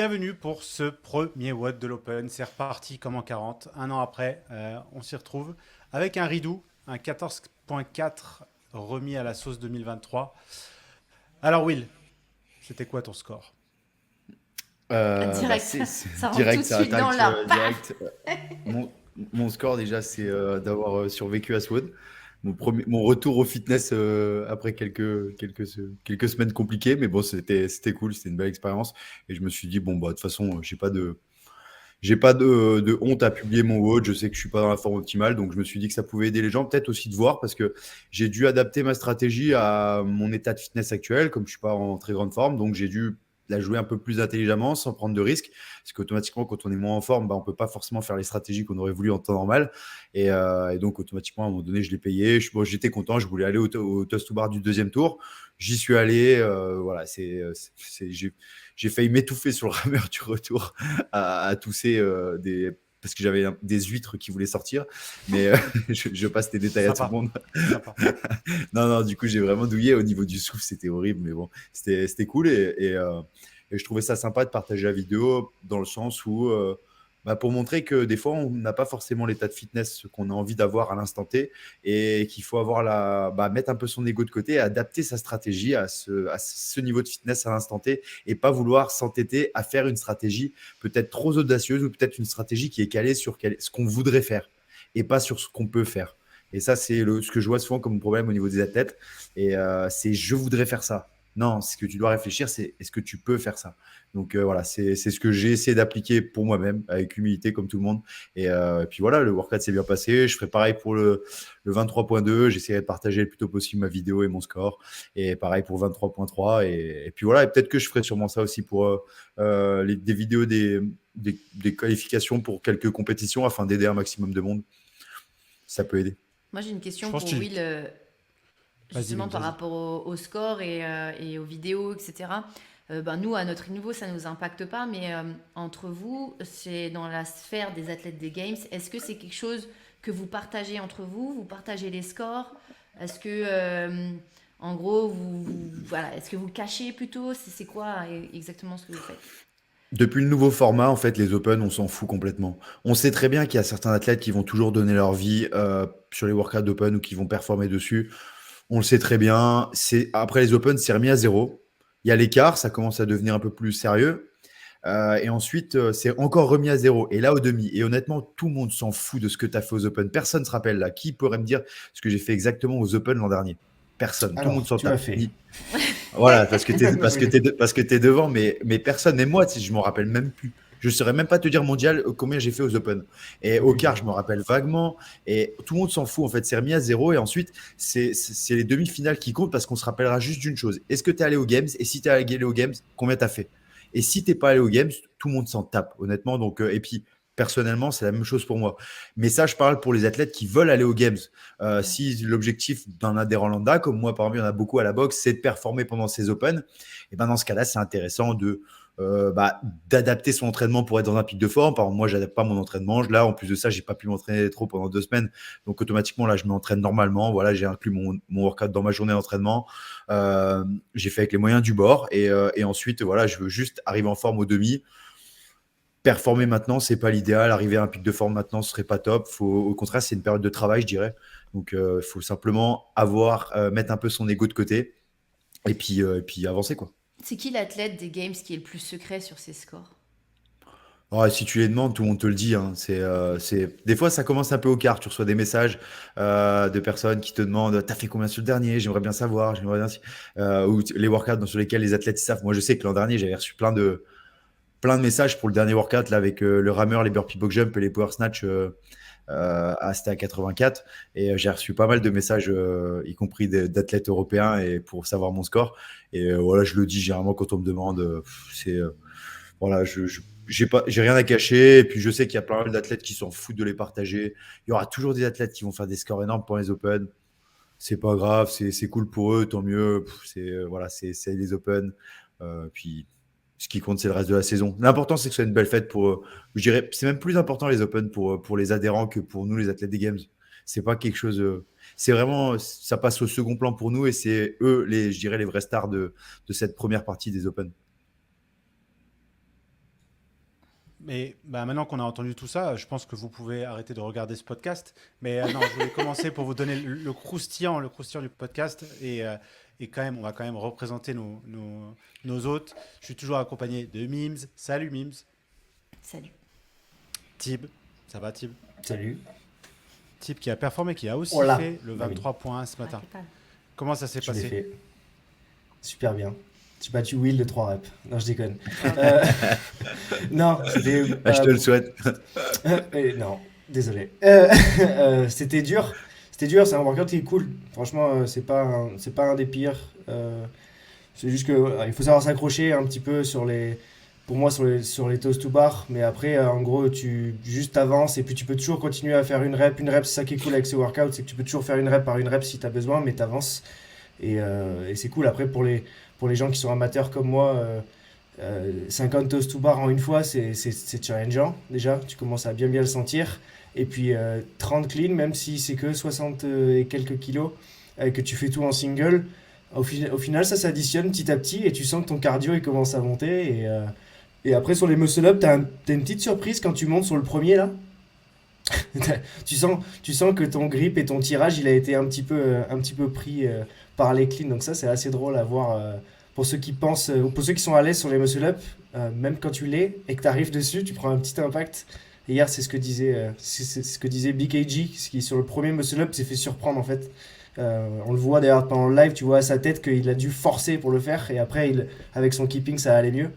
bienvenue pour ce premier WOD de l'Open. C'est reparti comme en 40. Un an après, on s'y retrouve avec un Ridou, un 14.4 remis à la sauce 2023. Alors Will, c'était quoi ton score? Direct, ça rentre tout de Direct, ça suite dans attaque l'art. Paf. direct. Mon, mon score déjà, c'est d'avoir survécu à SWOD. Mon retour au fitness après quelques semaines compliquées, mais bon, c'était cool, c'était une belle expérience. Et je me suis dit, bon, bah, de toute façon, j'ai pas de honte à publier mon WOD. Je sais que je suis pas dans la forme optimale, donc je me suis dit que ça pouvait aider les gens, peut-être aussi de voir, parce que j'ai dû adapter ma stratégie à mon état de fitness actuel, comme je suis pas en très grande forme, donc j'ai dû la jouer un peu plus intelligemment, sans prendre de risques, parce qu'automatiquement, quand on est moins en forme, bah, on peut pas forcément faire les stratégies qu'on aurait voulu en temps normal, et donc automatiquement, à un moment donné, je l'ai payé. Bon, j'étais content, je voulais aller au toast to bar du deuxième tour, j'y suis allé, voilà, j'ai failli m'étouffer sur le rameur du retour à tousser parce que j'avais des huîtres qui voulaient sortir. Mais je passe tes détails à tout le Sympa, monde. sympa. Non, non, du coup, j'ai vraiment douillé. Au niveau du souffle, c'était horrible. Mais bon, c'était cool. Et je trouvais ça sympa de partager la vidéo dans le sens où, bah, pour montrer que des fois, on n'a pas forcément l'état de fitness qu'on a envie d'avoir à l'instant T et qu'il faut avoir bah, mettre un peu son ego de côté et adapter sa stratégie à ce niveau de fitness à l'instant T et pas vouloir s'entêter à faire une stratégie peut-être trop audacieuse ou peut-être une stratégie qui est calée sur ce qu'on voudrait faire et pas sur ce qu'on peut faire. Et ça, c'est ce que je vois souvent comme problème au niveau des athlètes. Et c'est je voudrais faire ça. Non, ce que tu dois réfléchir, c'est est-ce que tu peux faire ça. Donc voilà, c'est ce que j'ai essayé d'appliquer pour moi-même, avec humilité comme tout le monde. Et puis voilà, le workout s'est bien passé. Je ferai pareil pour le 23.2. J'essaierai de partager le plus tôt possible ma vidéo et mon score. Et pareil pour 23.3. Et puis voilà, et peut-être que je ferai sûrement ça aussi pour des vidéos des qualifications pour quelques compétitions afin d'aider un maximum de monde. Ça peut aider. Moi, j'ai une Je question pense pour que tu... Will, Vas-y justement Will, par vas-y. rapport au score et aux vidéos, etc. Ben, nous, à notre niveau, ça ne nous impacte pas, mais entre vous, c'est dans la sphère des athlètes des Games. Est-ce que c'est quelque chose que vous partagez entre vous? Vous partagez les scores? Est-ce que, en gros, voilà, est-ce que vous le cachez plutôt? C'est quoi exactement ce que vous faites? Depuis le nouveau format, en fait, les Open, on s'en fout complètement. On sait très bien qu'il y a certains athlètes qui vont toujours donner leur vie sur les workouts d'Open ou qui vont performer dessus. On le sait très bien. Après les Open, c'est remis à zéro. Il y a l'écart, ça commence à devenir un peu plus sérieux. Et ensuite, c'est encore remis à zéro. Et là, au demi. Et honnêtement, tout le monde s'en fout de ce que tu as fait aux Open. Personne ne se rappelle là. Qui pourrait me dire ce que j'ai fait exactement aux Open l'an dernier? Personne. Tout le monde Alors, s'en tu as tape. fait. Voilà, parce que tu es, parce que Oui. t'es parce que t'es devant, mais personne. Mais moi, je m'en rappelle même plus. Je ne saurais même pas te dire mondial combien j'ai fait aux Open. Et au Oui, je quart, je me vois. rappelle vaguement. Et tout le monde s'en fout. En fait, c'est remis à zéro. Et ensuite, c'est les demi-finales qui comptent parce qu'on se rappellera juste d'une chose. Est-ce que tu es allé aux Games? Et si tu es allé aux Games, combien tu as fait? Et si t'es pas allé aux Games, tout le monde s'en tape, honnêtement. Donc, et puis, personnellement, c'est la même chose pour moi. Mais ça, je parle pour les athlètes qui veulent aller aux Games. Ouais. Si l'objectif d'un adhérent lambda, comme moi, par exemple, il y en a beaucoup à la boxe, c'est de performer pendant ces Open, et ben dans ce cas-là, c'est intéressant bah, d'adapter son entraînement pour être dans un pic de forme. Par exemple, moi, j'adapte pas mon entraînement. Là, en plus de ça, j'ai pas pu m'entraîner trop pendant 2 semaines. Donc, automatiquement, là, je m'entraîne normalement. Voilà, j'ai inclus mon workout dans ma journée d'entraînement. J'ai fait avec les moyens du bord. Et ensuite, voilà, je veux juste arriver en forme au demi. Performer maintenant, c'est pas l'idéal. Arriver à un pic de forme maintenant, ce serait pas top. Au contraire, c'est une période de travail, je dirais. Donc, il faut simplement mettre un peu son ego de côté et puis avancer, quoi. C'est qui l'athlète des Games qui est le plus secret sur ses scores? Oh, si tu les demandes, tout le monde te le dit, hein. Des fois, ça commence un peu au quart. Tu reçois des messages de personnes qui te demandent: t'as fait combien sur le dernier? J'aimerais bien savoir. J'aimerais bien. Ou les workouts sur lesquels les athlètes savent. Moi, je sais que l'an dernier, j'avais reçu plein de messages pour le dernier workout là, avec le rameur, les burpee box jump et les power snatch. C'était à 84 et j'ai reçu pas mal de messages, y compris d'athlètes européens et pour savoir mon score. Et voilà, je le dis généralement quand on me demande. Voilà, j'ai rien à cacher. Et puis je sais qu'il y a plein d'athlètes qui s'en foutent de les partager. Il y aura toujours des athlètes qui vont faire des scores énormes pour les Open. C'est pas grave, c'est cool pour eux, tant mieux. Voilà, c'est les Open. Puis ce qui compte, c'est le reste de la saison. L'important, c'est que ce soit une belle fête je dirais, c'est même plus important les Open pour les adhérents que pour nous, les athlètes des Games. C'est pas quelque chose. C'est vraiment, ça passe au second plan pour nous et c'est eux, je dirais, les vrais stars de cette première partie des Open. Mais maintenant qu'on a entendu tout ça, je pense que vous pouvez arrêter de regarder ce podcast. Mais non, je voulais commencer pour vous donner le croustillant du podcast. Et quand même, on va quand même représenter nos hôtes. Je suis toujours accompagné de Mims. Salut Mims. Salut. Tib. Ça va Tib? Salut. Tib qui a performé, qui a aussi Oh là. fait le Bah oui. 23 points ce matin. Impeccable. Comment ça s'est Je l'ai passé? fait. Super bien. J'ai battu Will de 3 reps. Non, je déconne. Euh, non, c'était. Bah, je te le souhaite. Non, désolé. C'était dur. C'était dur, c'est un workout qui est cool. Franchement, c'est pas un des pires. C'est juste que voilà, il faut savoir s'accrocher un petit peu pour moi, sur les toast to bar. Mais après, en gros, tu juste avances et puis tu peux toujours continuer à faire une rep. Une rep, c'est ça qui est cool avec ce workout, c'est que tu peux toujours faire une rep par une rep si tu as besoin, mais tu avances. Et c'est cool. Après, pour les gens qui sont amateurs comme moi, 50 toast to bar en une fois, c'est challengeant déjà. Tu commences à bien le sentir. Et puis 30 clean, même si c'est que 60 et quelques kilos, que tu fais tout en single, au final, ça s'additionne petit à petit et tu sens que ton cardio il commence à monter. Et après, sur les muscle-up, t'as une petite surprise quand tu montes sur le premier là. Tu sens que ton grip et ton tirage, il a été un petit peu pris par les cleans. Donc ça, c'est assez drôle à voir pour ceux qui pensent, ou pour ceux qui sont à l'aise sur les muscle-up, même quand tu l'es et que tu arrives dessus, tu prends un petit impact. Et hier, c'est ce que disait BKG, qui sur le premier muscle-up s'est fait surprendre en fait. On le voit d'ailleurs pendant le live, tu vois à sa tête qu'il a dû forcer pour le faire et après, avec son keeping, ça allait mieux.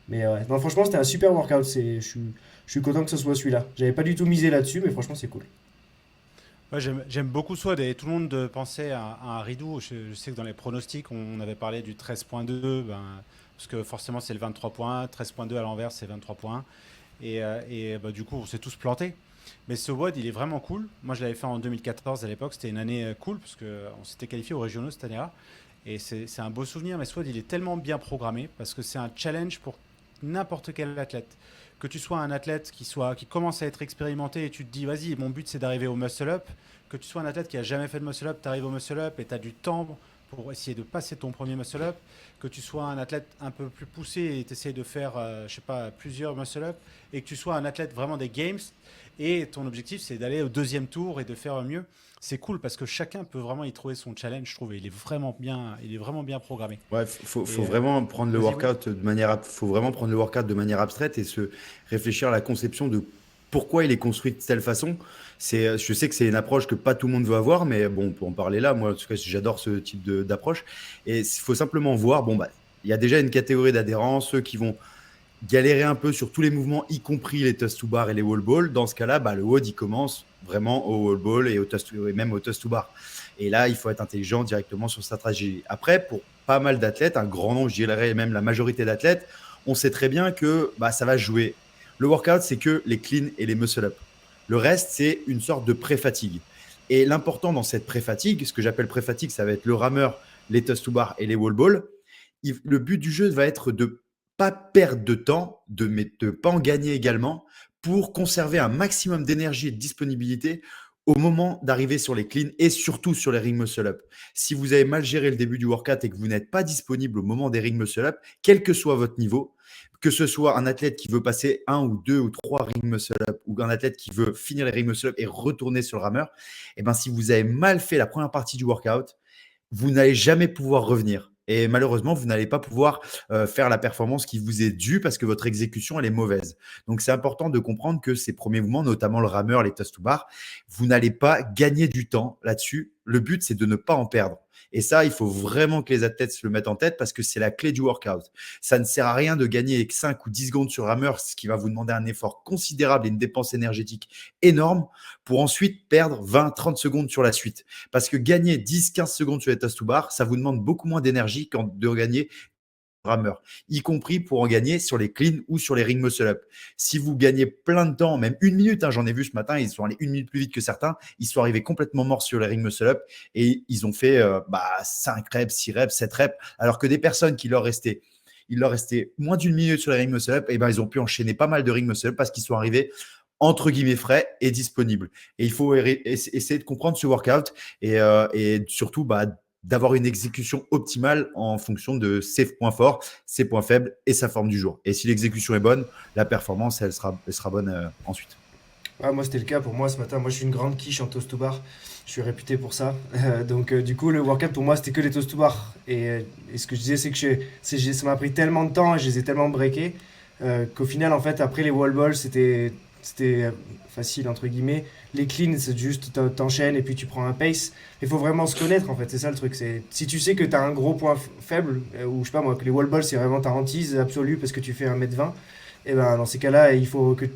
Mais non, franchement, c'était un super workout. Je suis content que ce soit celui-là. J'avais pas du tout misé là-dessus, mais franchement, c'est cool. Ouais, j'aime beaucoup Swad et tout le monde pensait à un Ridou. Je sais que dans les pronostics, on avait parlé du 13.2, parce que forcément c'est le 23 points, 13.2 à l'envers c'est 23 points. Du coup, on s'est tous plantés. Mais ce WOD, il est vraiment cool. Moi, je l'avais fait en 2014 à l'époque. C'était une année cool parce qu'on s'était qualifié aux régionaux cette année-là. Et c'est un beau souvenir. Mais ce WOD, il est tellement bien programmé parce que c'est un challenge pour n'importe quel athlète. Que tu sois un athlète qui commence à être expérimenté et tu te dis, vas-y, mon but c'est d'arriver au muscle-up. Que tu sois un athlète qui a jamais fait de muscle-up, tu arrives au muscle-up et tu as du temps pour essayer de passer ton premier muscle-up. Que tu sois un athlète un peu plus poussé et tu essaies de faire, je sais pas, plusieurs muscle-up. Et que tu sois un athlète vraiment des games. Et ton objectif c'est d'aller au deuxième tour et de faire mieux. C'est cool parce que chacun peut vraiment y trouver son challenge, je trouve. Et il est vraiment bien programmé. Ouais, faut Et vraiment prendre le vas-y, oui. workout de manière, faut vraiment prendre le workout de manière abstraite et se réfléchir à la conception de pourquoi il est construit de telle façon. Je sais que c'est une approche que pas tout le monde veut avoir, mais bon, on peut en parler là. Moi, en tout cas, j'adore ce type d'approche. Et il faut simplement voir, bon, bah, il y a déjà une catégorie d'adhérents, ceux qui vont galérer un peu sur tous les mouvements, y compris les toast to bar et les wall ball. Dans ce cas-là, bah, le WOD, il commence vraiment au wall ball et même au toast to bar. Et là, il faut être intelligent directement sur sa stratégie. Après, pour pas mal d'athlètes, un grand nombre, je dirais même la majorité d'athlètes, on sait très bien que bah, ça va jouer. Le workout, c'est que les clean et les muscle-up. Le reste, c'est une sorte de pré-fatigue. Et l'important dans cette pré-fatigue, ce que j'appelle pré-fatigue, ça va être le rameur, les toast to bar et les wall ball. Le but du jeu va être de pas perdre de temps, de pas en gagner également, pour conserver un maximum d'énergie et de disponibilité au moment d'arriver sur les cleans et surtout sur les ring muscle up. Si vous avez mal géré le début du workout et que vous n'êtes pas disponible au moment des ring muscle up, quel que soit votre niveau, que ce soit un athlète qui veut passer un ou deux ou trois ring muscle up ou un athlète qui veut finir les ring muscle up et retourner sur le rameur, et ben si vous avez mal fait la première partie du workout, vous n'allez jamais pouvoir revenir. Et malheureusement, vous n'allez pas pouvoir faire la performance qui vous est due parce que votre exécution, elle est mauvaise. Donc, c'est important de comprendre que ces premiers mouvements, notamment le rameur, les toast to bar, vous n'allez pas gagner du temps là-dessus. Le but, c'est de ne pas en perdre. Et ça, il faut vraiment que les athlètes se le mettent en tête parce que c'est la clé du workout. Ça ne sert à rien de gagner avec 5 ou 10 secondes sur rameur, ce qui va vous demander un effort considérable et une dépense énergétique énorme pour ensuite perdre 20-30 secondes sur la suite. Parce que gagner 10-15 secondes sur les toast to bar, ça vous demande beaucoup moins d'énergie qu'en de gagner rameur, y compris pour en gagner sur les cleans ou sur les ring muscle up. Si vous gagnez plein de temps, même une minute, j'en ai vu ce matin, ils sont allés une minute plus vite que certains, ils sont arrivés complètement morts sur les ring muscle up et ils ont fait 5 reps, 6 reps, 7 reps, alors que des personnes il leur restait moins d'une minute sur les ring muscle up, et ben ils ont pu enchaîner pas mal de ring muscle up parce qu'ils sont arrivés entre guillemets frais et disponibles. Et il faut essayer de comprendre ce workout et surtout d'avoir une exécution optimale en fonction de ses points forts, ses points faibles et sa forme du jour. Et si l'exécution est bonne, la performance, elle sera bonne ensuite. Ah, moi, c'était le cas pour moi ce matin. Moi, je suis une grande quiche en toast to bar. Je suis réputé pour ça. Donc, du coup, le workout pour moi, c'était que les toast to bar. Et ce que je disais, c'est que ça m'a pris tellement de temps et je les ai tellement breakés qu'au final, en fait, après les wall balls, c'était facile, entre guillemets. Les cleans, c'est juste t'enchaînes et puis tu prends un pace. Il faut vraiment se connaître, en fait. C'est ça le truc. Si tu sais que tu as un gros point faible, ou je sais pas moi, que les wall balls, c'est vraiment ta hantise absolue parce que tu fais 1m20, et ben dans ces cas-là, il faut que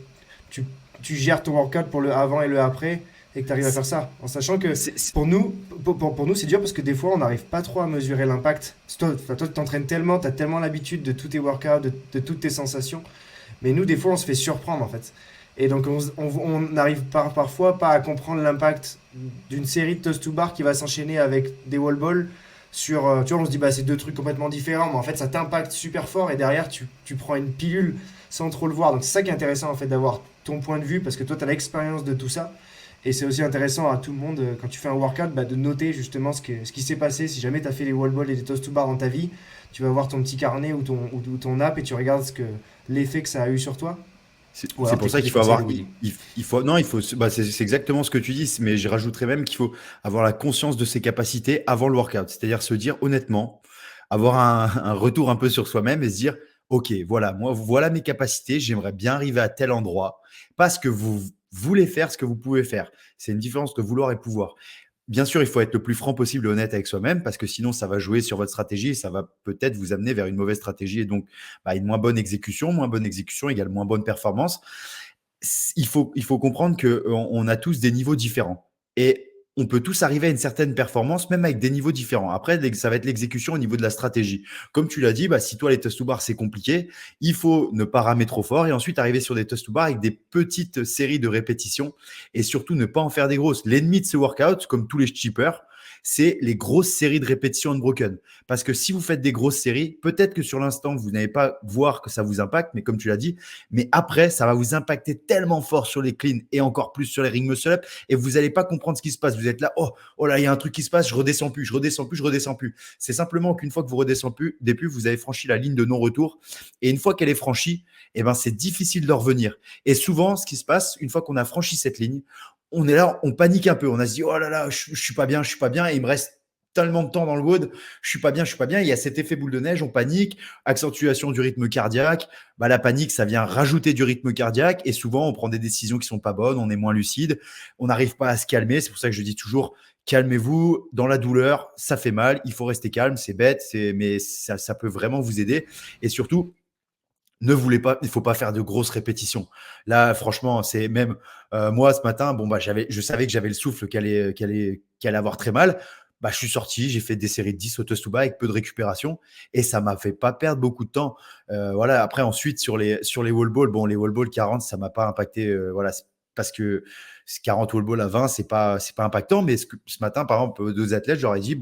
tu, tu gères ton workout pour le avant et le après et que tu arrives à faire ça. En sachant que pour nous, pour nous, c'est dur parce que des fois, on n'arrive pas trop à mesurer l'impact. Toi, tu t'entraînes tellement, tu as tellement l'habitude de tous tes workouts, de toutes tes sensations. Mais nous, des fois, on se fait surprendre en fait. Et donc, on n'arrive parfois pas à comprendre l'impact d'une série de toast to bar qui va s'enchaîner avec des wall balls. Tu vois, on se dit, bah, c'est deux trucs complètement différents, mais en fait, ça t'impacte super fort et derrière, tu prends une pilule sans trop le voir. Donc, c'est ça qui est intéressant en fait, d'avoir ton point de vue parce que toi, tu as l'expérience de tout ça. Et c'est aussi intéressant à tout le monde, quand tu fais un workout, bah, de noter justement ce qui s'est passé. Si jamais tu as fait les wall balls et les toast to bar dans ta vie, tu vas voir ton petit carnet ou ton app et tu regardes l'effet que ça a eu sur toi. C'est pour ça qu'il faut avoir. C'est exactement ce que tu dis, mais je rajouterais même qu'il faut avoir la conscience de ses capacités avant le workout. C'est-à-dire se dire honnêtement, avoir un retour un peu sur soi-même et se dire ok, voilà mes capacités, j'aimerais bien arriver à tel endroit. Parce que vous voulez faire ce que vous pouvez faire. C'est une différence de vouloir et pouvoir. Bien sûr, il faut être le plus franc possible et honnête avec soi-même parce que sinon, ça va jouer sur votre stratégie et ça va peut-être vous amener vers une mauvaise stratégie et donc une moins bonne exécution. Moins bonne exécution égale moins bonne performance. Il faut comprendre qu'on a tous des niveaux différents et on peut tous arriver à une certaine performance, même avec des niveaux différents. Après, ça va être l'exécution au niveau de la stratégie. Comme tu l'as dit, si toi, les toast to bar, c'est compliqué, il faut ne pas ramer trop fort et ensuite arriver sur des toast to bar avec des petites séries de répétitions et surtout ne pas en faire des grosses. L'ennemi de ce workout, comme tous les cheapers, c'est les grosses séries de répétitions unbroken. Parce que si vous faites des grosses séries, peut-être que sur l'instant, vous n'allez pas voir que ça vous impacte, mais comme tu l'as dit, mais après, ça va vous impacter tellement fort sur les cleans et encore plus sur les ring muscle up et vous n'allez pas comprendre ce qui se passe. Vous êtes là, oh là, il y a un truc qui se passe, je redescends plus. C'est simplement qu'une fois que vous redescendez plus, vous avez franchi la ligne de non-retour et une fois qu'elle est franchie, c'est difficile de revenir. Et souvent, ce qui se passe, une fois qu'on a franchi cette ligne, on est là, on panique un peu. On a se dit, oh là là, je suis pas bien. Et il me reste tellement de temps dans le WOD, je suis pas bien. Il y a cet effet boule de neige, on panique, accentuation du rythme cardiaque. La panique, ça vient rajouter du rythme cardiaque et souvent, on prend des décisions qui sont pas bonnes, on est moins lucide, on n'arrive pas à se calmer. C'est pour ça que je dis toujours, calmez-vous dans la douleur, ça fait mal, il faut rester calme, c'est bête, mais ça peut vraiment vous aider. Et surtout, il ne faut pas faire de grosses répétitions. Là, franchement, c'est même moi ce matin, je savais que j'avais le souffle qui allait avoir très mal. Je suis sorti, j'ai fait des séries de 10 au toast to bar avec peu de récupération et ça m'a fait pas perdre beaucoup de temps. Voilà. Après, ensuite, sur les wall balls, les wall balls 40, ça m'a pas impacté. Voilà, parce que 40 wall balls à 20, c'est pas impactant. Mais ce matin, par exemple, deux athlètes, j'aurais dit,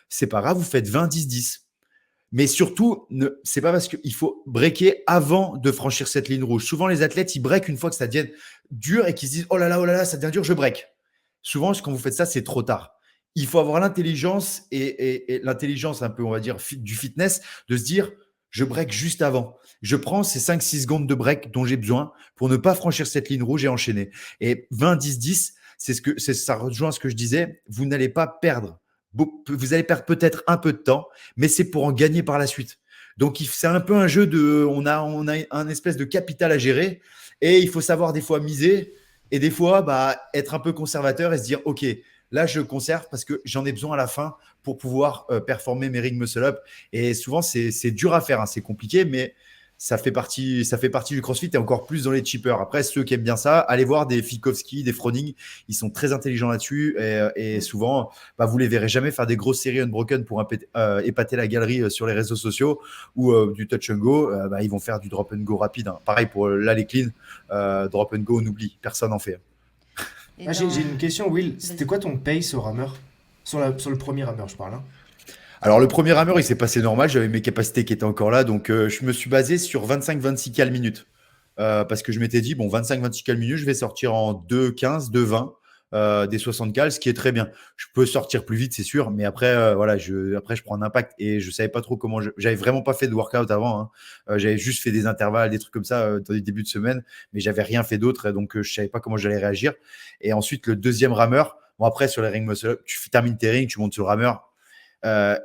c'est pas grave, vous faites 20, 10, 10. Mais surtout, c'est pas parce qu'il faut breaker avant de franchir cette ligne rouge. Souvent, les athlètes, ils breakent une fois que ça devient dur et qu'ils se disent oh là là, ça devient dur, je break. Souvent, quand vous faites ça, c'est trop tard. Il faut avoir l'intelligence et l'intelligence un peu, on va dire, du fitness, de se dire je break juste avant. Je prends ces 5-6 secondes de break dont j'ai besoin pour ne pas franchir cette ligne rouge et enchaîner. Et 20, 10, 10, ça rejoint ce que je disais, vous n'allez pas perdre. Vous allez perdre peut-être un peu de temps, mais c'est pour en gagner par la suite. Donc, c'est un peu un jeu on a un espèce de capital à gérer et il faut savoir des fois miser et des fois être un peu conservateur et se dire ok, là je conserve parce que j'en ai besoin à la fin pour pouvoir performer mes ring muscle up. Et souvent c'est dur à faire, c'est compliqué, mais ça fait partie du CrossFit et encore plus dans les cheapers. Après, ceux qui aiment bien ça, allez voir des Fikowski, des Froning, ils sont très intelligents là-dessus et souvent, vous les verrez jamais faire des grosses séries unbroken pour épater la galerie sur les réseaux sociaux ou du touch and go. Ils vont faire du drop and go rapide. Pareil pour les clean, drop and go, on oublie, personne n'en fait. J'ai une question, Will. C'était quoi ton pace au rameur sur le premier rameur, je parle. Alors, le premier rameur, il s'est passé normal. J'avais mes capacités qui étaient encore là. Donc, je me suis basé sur 25-26 cales minutes. Parce que je m'étais dit, 25-26 cales minutes, je vais sortir en 2-15, 2-20. des 60 cales, ce qui est très bien. Je peux sortir plus vite, c'est sûr, mais après, voilà, après, je prends un impact et je savais pas trop comment. J'avais vraiment pas fait de workout avant. Hein. J'avais juste fait des intervalles, des trucs comme ça dans les débuts de semaine, mais j'avais rien fait d'autre, donc je savais pas comment j'allais réagir. Et ensuite, le deuxième rameur. Bon, après, sur les ring muscle up, tu termines tes rings, tu montes sur le rameur.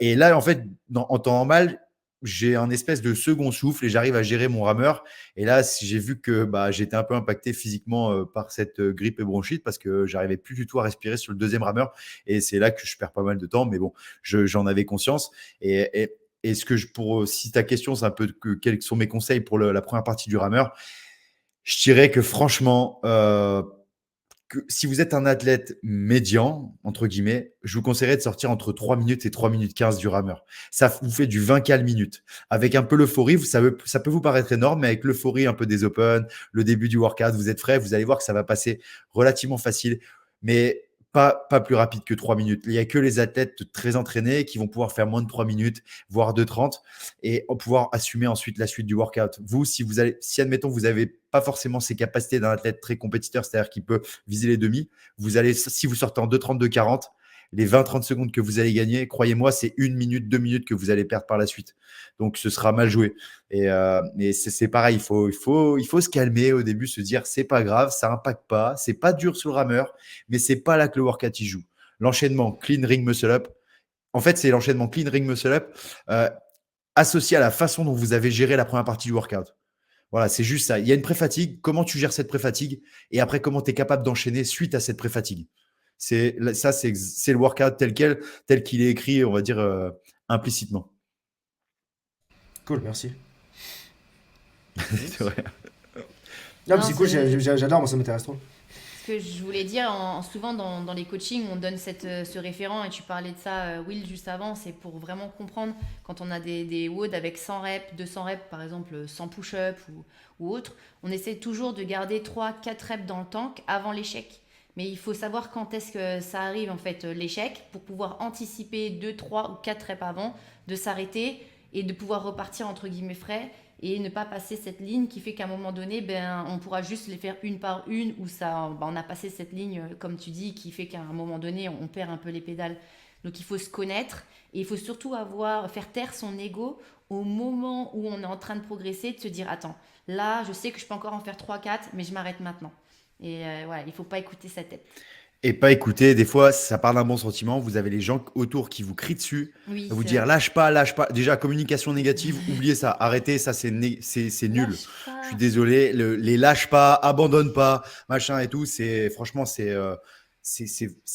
Et là, en fait, en temps normal, j'ai un espèce de second souffle et j'arrive à gérer mon rameur. Et là, j'ai vu que j'étais un peu impacté physiquement par cette grippe et bronchite parce que j'arrivais plus du tout à respirer sur le deuxième rameur. Et c'est là que je perds pas mal de temps. Mais bon, j'en avais conscience. Et ce que si ta question, c'est un peu quels sont mes conseils pour la première partie du rameur, je dirais que franchement, que si vous êtes un athlète médian, entre guillemets, je vous conseillerais de sortir entre 3 minutes et 3 minutes 15 du rameur. Ça vous fait du 20 cal minutes. Avec un peu l'euphorie, ça peut vous paraître énorme, mais avec l'euphorie un peu des Open, le début du workout, vous êtes frais, vous allez voir que ça va passer relativement facile, mais pas plus rapide que 3 minutes. Il n'y a que les athlètes très entraînés qui vont pouvoir faire moins de 3 minutes, voire 2,30 et pouvoir assumer ensuite la suite du workout. Vous, si admettons, vous n'avez pas forcément ces capacités d'un athlète très compétiteur, c'est-à-dire qui peut viser les demi, si vous sortez en 2,30, 2,40, les 20-30 secondes que vous allez gagner, croyez-moi, c'est 1 minute, 2 minutes que vous allez perdre par la suite. Donc, ce sera mal joué. Et c'est pareil, il faut se calmer au début, se dire, c'est pas grave, ça impacte pas, c'est pas dur sur le rameur, mais c'est pas là que le workout y joue. L'enchaînement clean ring muscle up, en fait, c'est l'enchaînement clean ring muscle up associé à la façon dont vous avez géré la première partie du workout. Voilà, c'est juste ça. Il y a une pré-fatigue. Comment tu gères cette pré-fatigue et après, comment tu es capable d'enchaîner suite à cette pré-fatigue. C'est le workout tel qu'il est écrit, on va dire, implicitement. Cool, merci. C'est vrai. Non, mais Non, c'est cool, c'est- j'adore, moi ça m'intéresse trop. Ce que je voulais dire, souvent dans les coachings, on donne ce référent, et tu parlais de ça, Will, juste avant, c'est pour vraiment comprendre quand on a des WOD avec 100 reps, 200 reps, par exemple 100 push-up ou autre, on essaie toujours de garder 3-4 reps dans le tank avant l'échec. Mais il faut savoir quand est-ce que ça arrive, en fait, l'échec, pour pouvoir anticiper 2, 3 ou 4 reps avant, de s'arrêter et de pouvoir repartir, entre guillemets, frais et ne pas passer cette ligne qui fait qu'à un moment donné, on pourra juste les faire une par une ou on a passé cette ligne, comme tu dis, qui fait qu'à un moment donné, on perd un peu les pédales. Donc il faut se connaître et il faut surtout faire taire son ego au moment où on est en train de progresser, de se dire, attends, là, je sais que je peux encore en faire 3-4, mais je m'arrête maintenant. Et voilà, il ne faut pas écouter sa tête. Et pas écouter. Des fois, ça part d'un bon sentiment. Vous avez les gens autour qui vous crient dessus, Oui, vous c'est dire vrai. lâche pas, lâche pas. Déjà, communication négative, oubliez ça. Arrêtez, ça, c'est nul. Lâche Je suis pas. désolé. Les lâche pas, abandonne pas, machin et tout. Franchement, c'est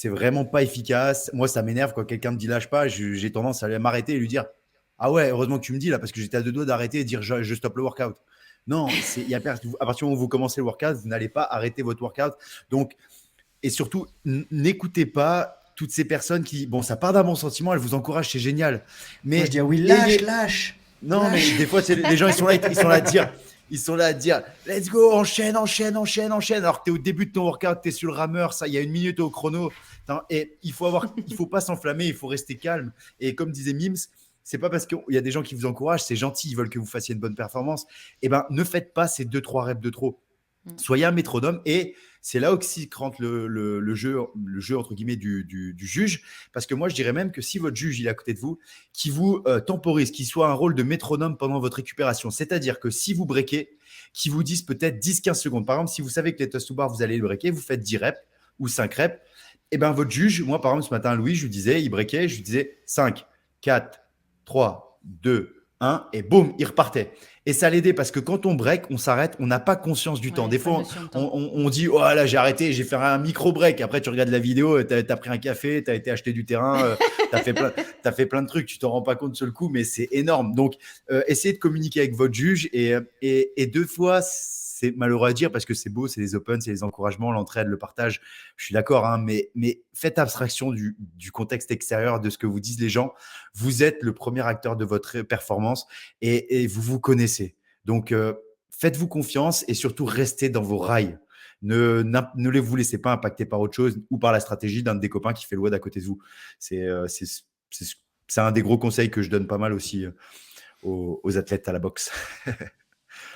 vraiment pas efficace. Moi, ça m'énerve quand quelqu'un me dit lâche pas. J'ai tendance à aller m'arrêter et lui dire ah ouais, heureusement que tu me dis là, parce que j'étais à deux doigts d'arrêter et dire je stoppe le workout. Non, à partir du moment où vous commencez le workout, vous n'allez pas arrêter votre workout. Donc, et surtout, n'écoutez pas toutes ces personnes qui, bon, ça part d'un bon sentiment, elles vous encouragent, c'est génial. Moi je Mais dis oui, ayez, lâche. non, mais des fois, les gens, ils sont là à dire, let's go, enchaîne, enchaîne, enchaîne, enchaîne. Alors que tu es au début de ton workout, tu es sur le rameur, ça, il y a 1 minute au chrono. Et il faut pas s'enflammer, il faut rester calme. Et comme disait Mims, c'est pas parce qu'il y a des gens qui vous encouragent, c'est gentil, ils veulent que vous fassiez une bonne performance. Eh ben, ne faites pas ces 2-3 reps de trop. Soyez un métronome et c'est là aussi que rentre le jeu entre guillemets du juge, parce que moi je dirais même que si votre juge il est à côté de vous, qui vous temporise, qui soit un rôle de métronome pendant votre récupération, c'est-à-dire que si vous breakez, qui vous disent peut-être 10-15 secondes, par exemple si vous savez que les toast to bar vous allez le breaker, vous faites 10 reps ou 5 reps, et bien votre juge, moi par exemple ce matin Louis, je lui disais, il breakait, je lui disais 5, 4, 3, 2, 1 et boum, il repartait. Et ça l'aidait parce que quand on break, on s'arrête, on n'a pas conscience du temps. Des fois, on dit, oh là, j'ai arrêté, j'ai fait un micro-break. Après, tu regardes la vidéo, tu as pris un café, tu as été acheter du terrain, tu as fait plein de trucs, tu t'en rends pas compte sur le coup, mais c'est énorme. Donc, essayez de communiquer avec votre juge et deux fois, c'est malheureux à dire parce que c'est beau, c'est les Open, c'est les encouragements, l'entraide, le partage. Je suis d'accord, hein, mais faites abstraction du contexte extérieur, de ce que vous disent les gens. Vous êtes le premier acteur de votre performance et vous vous connaissez. Donc, faites-vous confiance et surtout restez dans vos rails. Ne vous laissez pas impacter par autre chose ou par la stratégie d'un des copains qui fait le WOD à côté de vous. C'est un des gros conseils que je donne pas mal aussi aux athlètes à la boxe.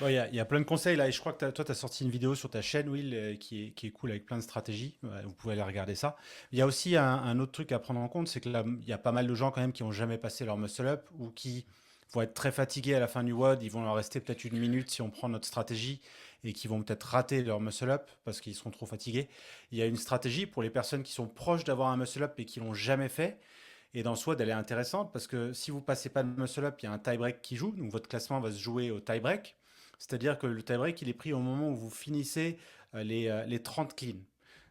Ouais, il y a plein de conseils là, et je crois que toi, tu as sorti une vidéo sur ta chaîne, Will, qui est cool avec plein de stratégies. Ouais, vous pouvez aller regarder ça. Il y a aussi un autre truc à prendre en compte, c'est que là, il y a pas mal de gens quand même qui ont jamais passé leur muscle up ou qui vont être très fatigués à la fin du WOD. Ils vont leur rester peut-être une minute si on prend notre stratégie et qui vont peut-être rater leur muscle up parce qu'ils seront trop fatigués. Il y a une stratégie pour les personnes qui sont proches d'avoir un muscle up et qui l'ont jamais fait. Et dans le SWOD, elle est intéressante parce que si vous passez pas de muscle up, il y a un tie break qui joue. Donc votre classement va se jouer au tie break. C'est-à-dire que le tie-break, il est pris au moment où vous finissez les 30 cleans.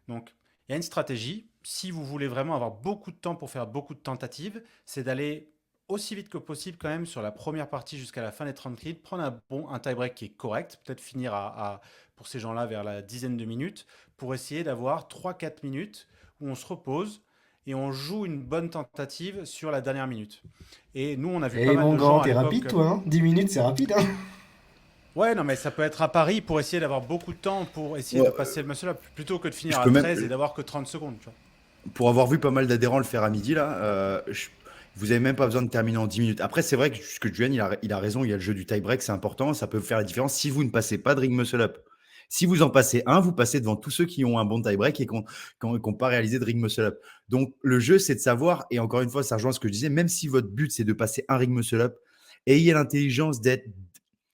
Donc, il y a une stratégie. Si vous voulez vraiment avoir beaucoup de temps pour faire beaucoup de tentatives, c'est d'aller aussi vite que possible quand même sur la première partie jusqu'à la fin des 30 cleans, prendre un tie-break qui est correct, peut-être finir pour ces gens-là vers la dizaine de minutes, pour essayer d'avoir 3-4 minutes où on se repose et on joue une bonne tentative sur la dernière minute. Et nous, on a vu pas Eh mal mon de grand, gens à t'es rapide l'époque. toi, hein? 10 minutes, c'est rapide, hein? Ouais, non, mais ça peut être à Paris pour essayer d'avoir beaucoup de temps pour essayer de Ouais, passer le muscle up, plutôt que de finir je à peux même, 13 et d'avoir que 30 secondes, tu vois. pour avoir vu pas mal d'adhérents le faire à midi, là, vous avez même pas besoin de terminer en 10 minutes. Après, c'est vrai que ce que Julian, il a raison, il y a le jeu du tie-break, c'est important, ça peut faire la différence si vous ne passez pas de ring muscle up. Si vous en passez un, vous passez devant tous ceux qui ont un bon tie-break et qui n'ont pas réalisé de ring muscle up. Donc, le jeu, c'est de savoir, et encore une fois, ça rejoint ce que je disais, même si votre but, c'est de passer un ring muscle up, ayez l'intelligence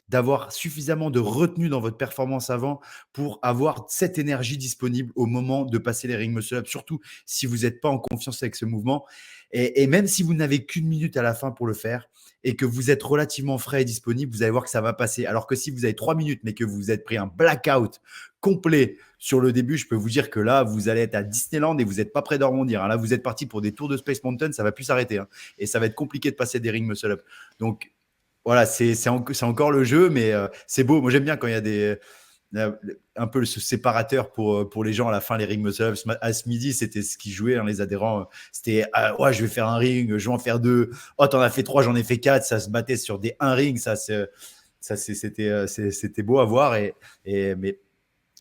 d'avoir suffisamment de retenue dans votre performance avant pour avoir cette énergie disponible au moment de passer les ring muscle up, surtout si vous n'êtes pas en confiance avec ce mouvement. Et même si vous n'avez qu'une minute à la fin pour le faire et que vous êtes relativement frais et disponible, vous allez voir que ça va passer. Alors que si vous avez 3 minutes, mais que vous êtes pris un blackout complet sur le début, je peux vous dire que là, vous allez être à Disneyland et vous n'êtes pas prêt de rebondir. Là, vous êtes parti pour des tours de Space Mountain, ça ne va plus s'arrêter. Et ça va être compliqué de passer des ring muscle up. Donc, voilà, c'est encore le jeu, mais c'est beau. Moi, j'aime bien quand il y a un peu ce séparateur pour les gens à la fin, les ring muscle-up. À ce midi, c'était ce qui jouait, hein, les adhérents. C'était ouais, je vais faire un ring, je vais en faire 2. Oh, t'en as fait 3, j'en ai fait 4. Ça se battait sur des 1 ring. C'était beau à voir. Mais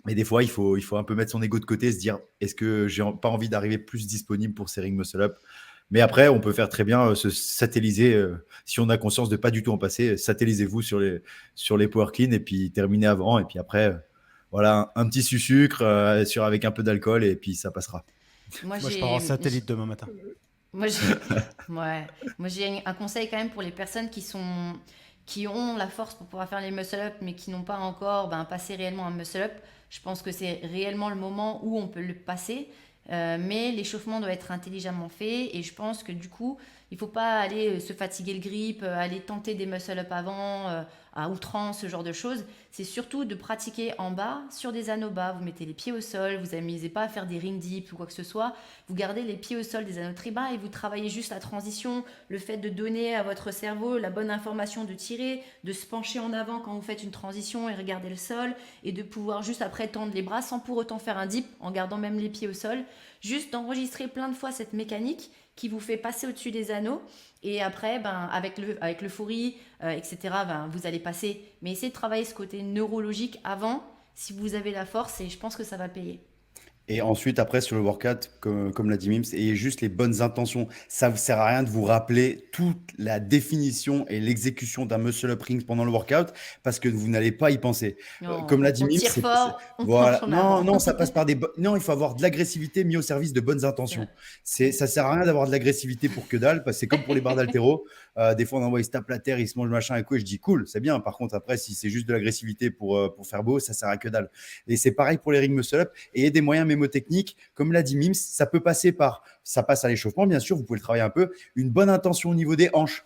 des fois, il faut un peu mettre son ego de côté et se dire est-ce que j'ai pas envie d'arriver plus disponible pour ces ring muscle-up. Mais après, on peut faire très bien se satelliser. Si on a conscience de pas du tout en passer, satellisez-vous sur les power clean et puis terminez avant. Et puis après, voilà, un petit sucre avec un peu d'alcool et puis ça passera. Moi, Moi, je pars en j'ai, satellite demain matin. moi, j'ai, ouais. Moi, j'ai un conseil quand même pour les personnes qui ont la force pour pouvoir faire les muscle-up, mais qui n'ont pas encore passé réellement un muscle-up. Je pense que c'est réellement le moment où on peut le passer. Mais l'échauffement doit être intelligemment fait et je pense que du coup, il ne faut pas aller se fatiguer le grip, aller tenter des muscle-up avant, à outrance, ce genre de choses. C'est surtout de pratiquer en bas, sur des anneaux bas. Vous mettez les pieds au sol, vous amusez pas à faire des ring dips ou quoi que ce soit. Vous gardez les pieds au sol des anneaux très bas et vous travaillez juste la transition, le fait de donner à votre cerveau la bonne information de tirer, de se pencher en avant quand vous faites une transition et regarder le sol et de pouvoir juste après tendre les bras sans pour autant faire un dip en gardant même les pieds au sol. Juste d'enregistrer plein de fois cette mécanique qui vous fait passer au-dessus des anneaux. Et après, avec l'euphorie, etc., vous allez passer. Mais essayez de travailler ce côté neurologique avant, si vous avez la force, et je pense que ça va payer. Et ensuite, après, sur le workout, comme l'a dit Mims, ayez juste les bonnes intentions. Ça ne vous sert à rien de vous rappeler toute la définition et l'exécution d'un muscle-up ring pendant le workout parce que vous n'allez pas y penser. Comme l'a dit On Mims, tire fort, on voilà. penche en Non, avant. non, ça passe par non, il faut avoir de l'agressivité mis au service de bonnes intentions. Ça sert à rien d'avoir de l'agressivité pour que dalle, parce que c'est comme pour les barres d'haltéro. Des fois, on envoie, ils se tapent la terre, ils se mangent machin et quoi. Et je dis cool, c'est bien. Par contre, après, si c'est juste de l'agressivité pour faire beau, ça sert à que dalle. Et c'est pareil pour les ring muscle-up. Et il y a des moyens mémotechniques, comme l'a dit Mims, ça peut passer ça passe à l'échauffement, bien sûr, vous pouvez le travailler un peu, une bonne intention au niveau des hanches.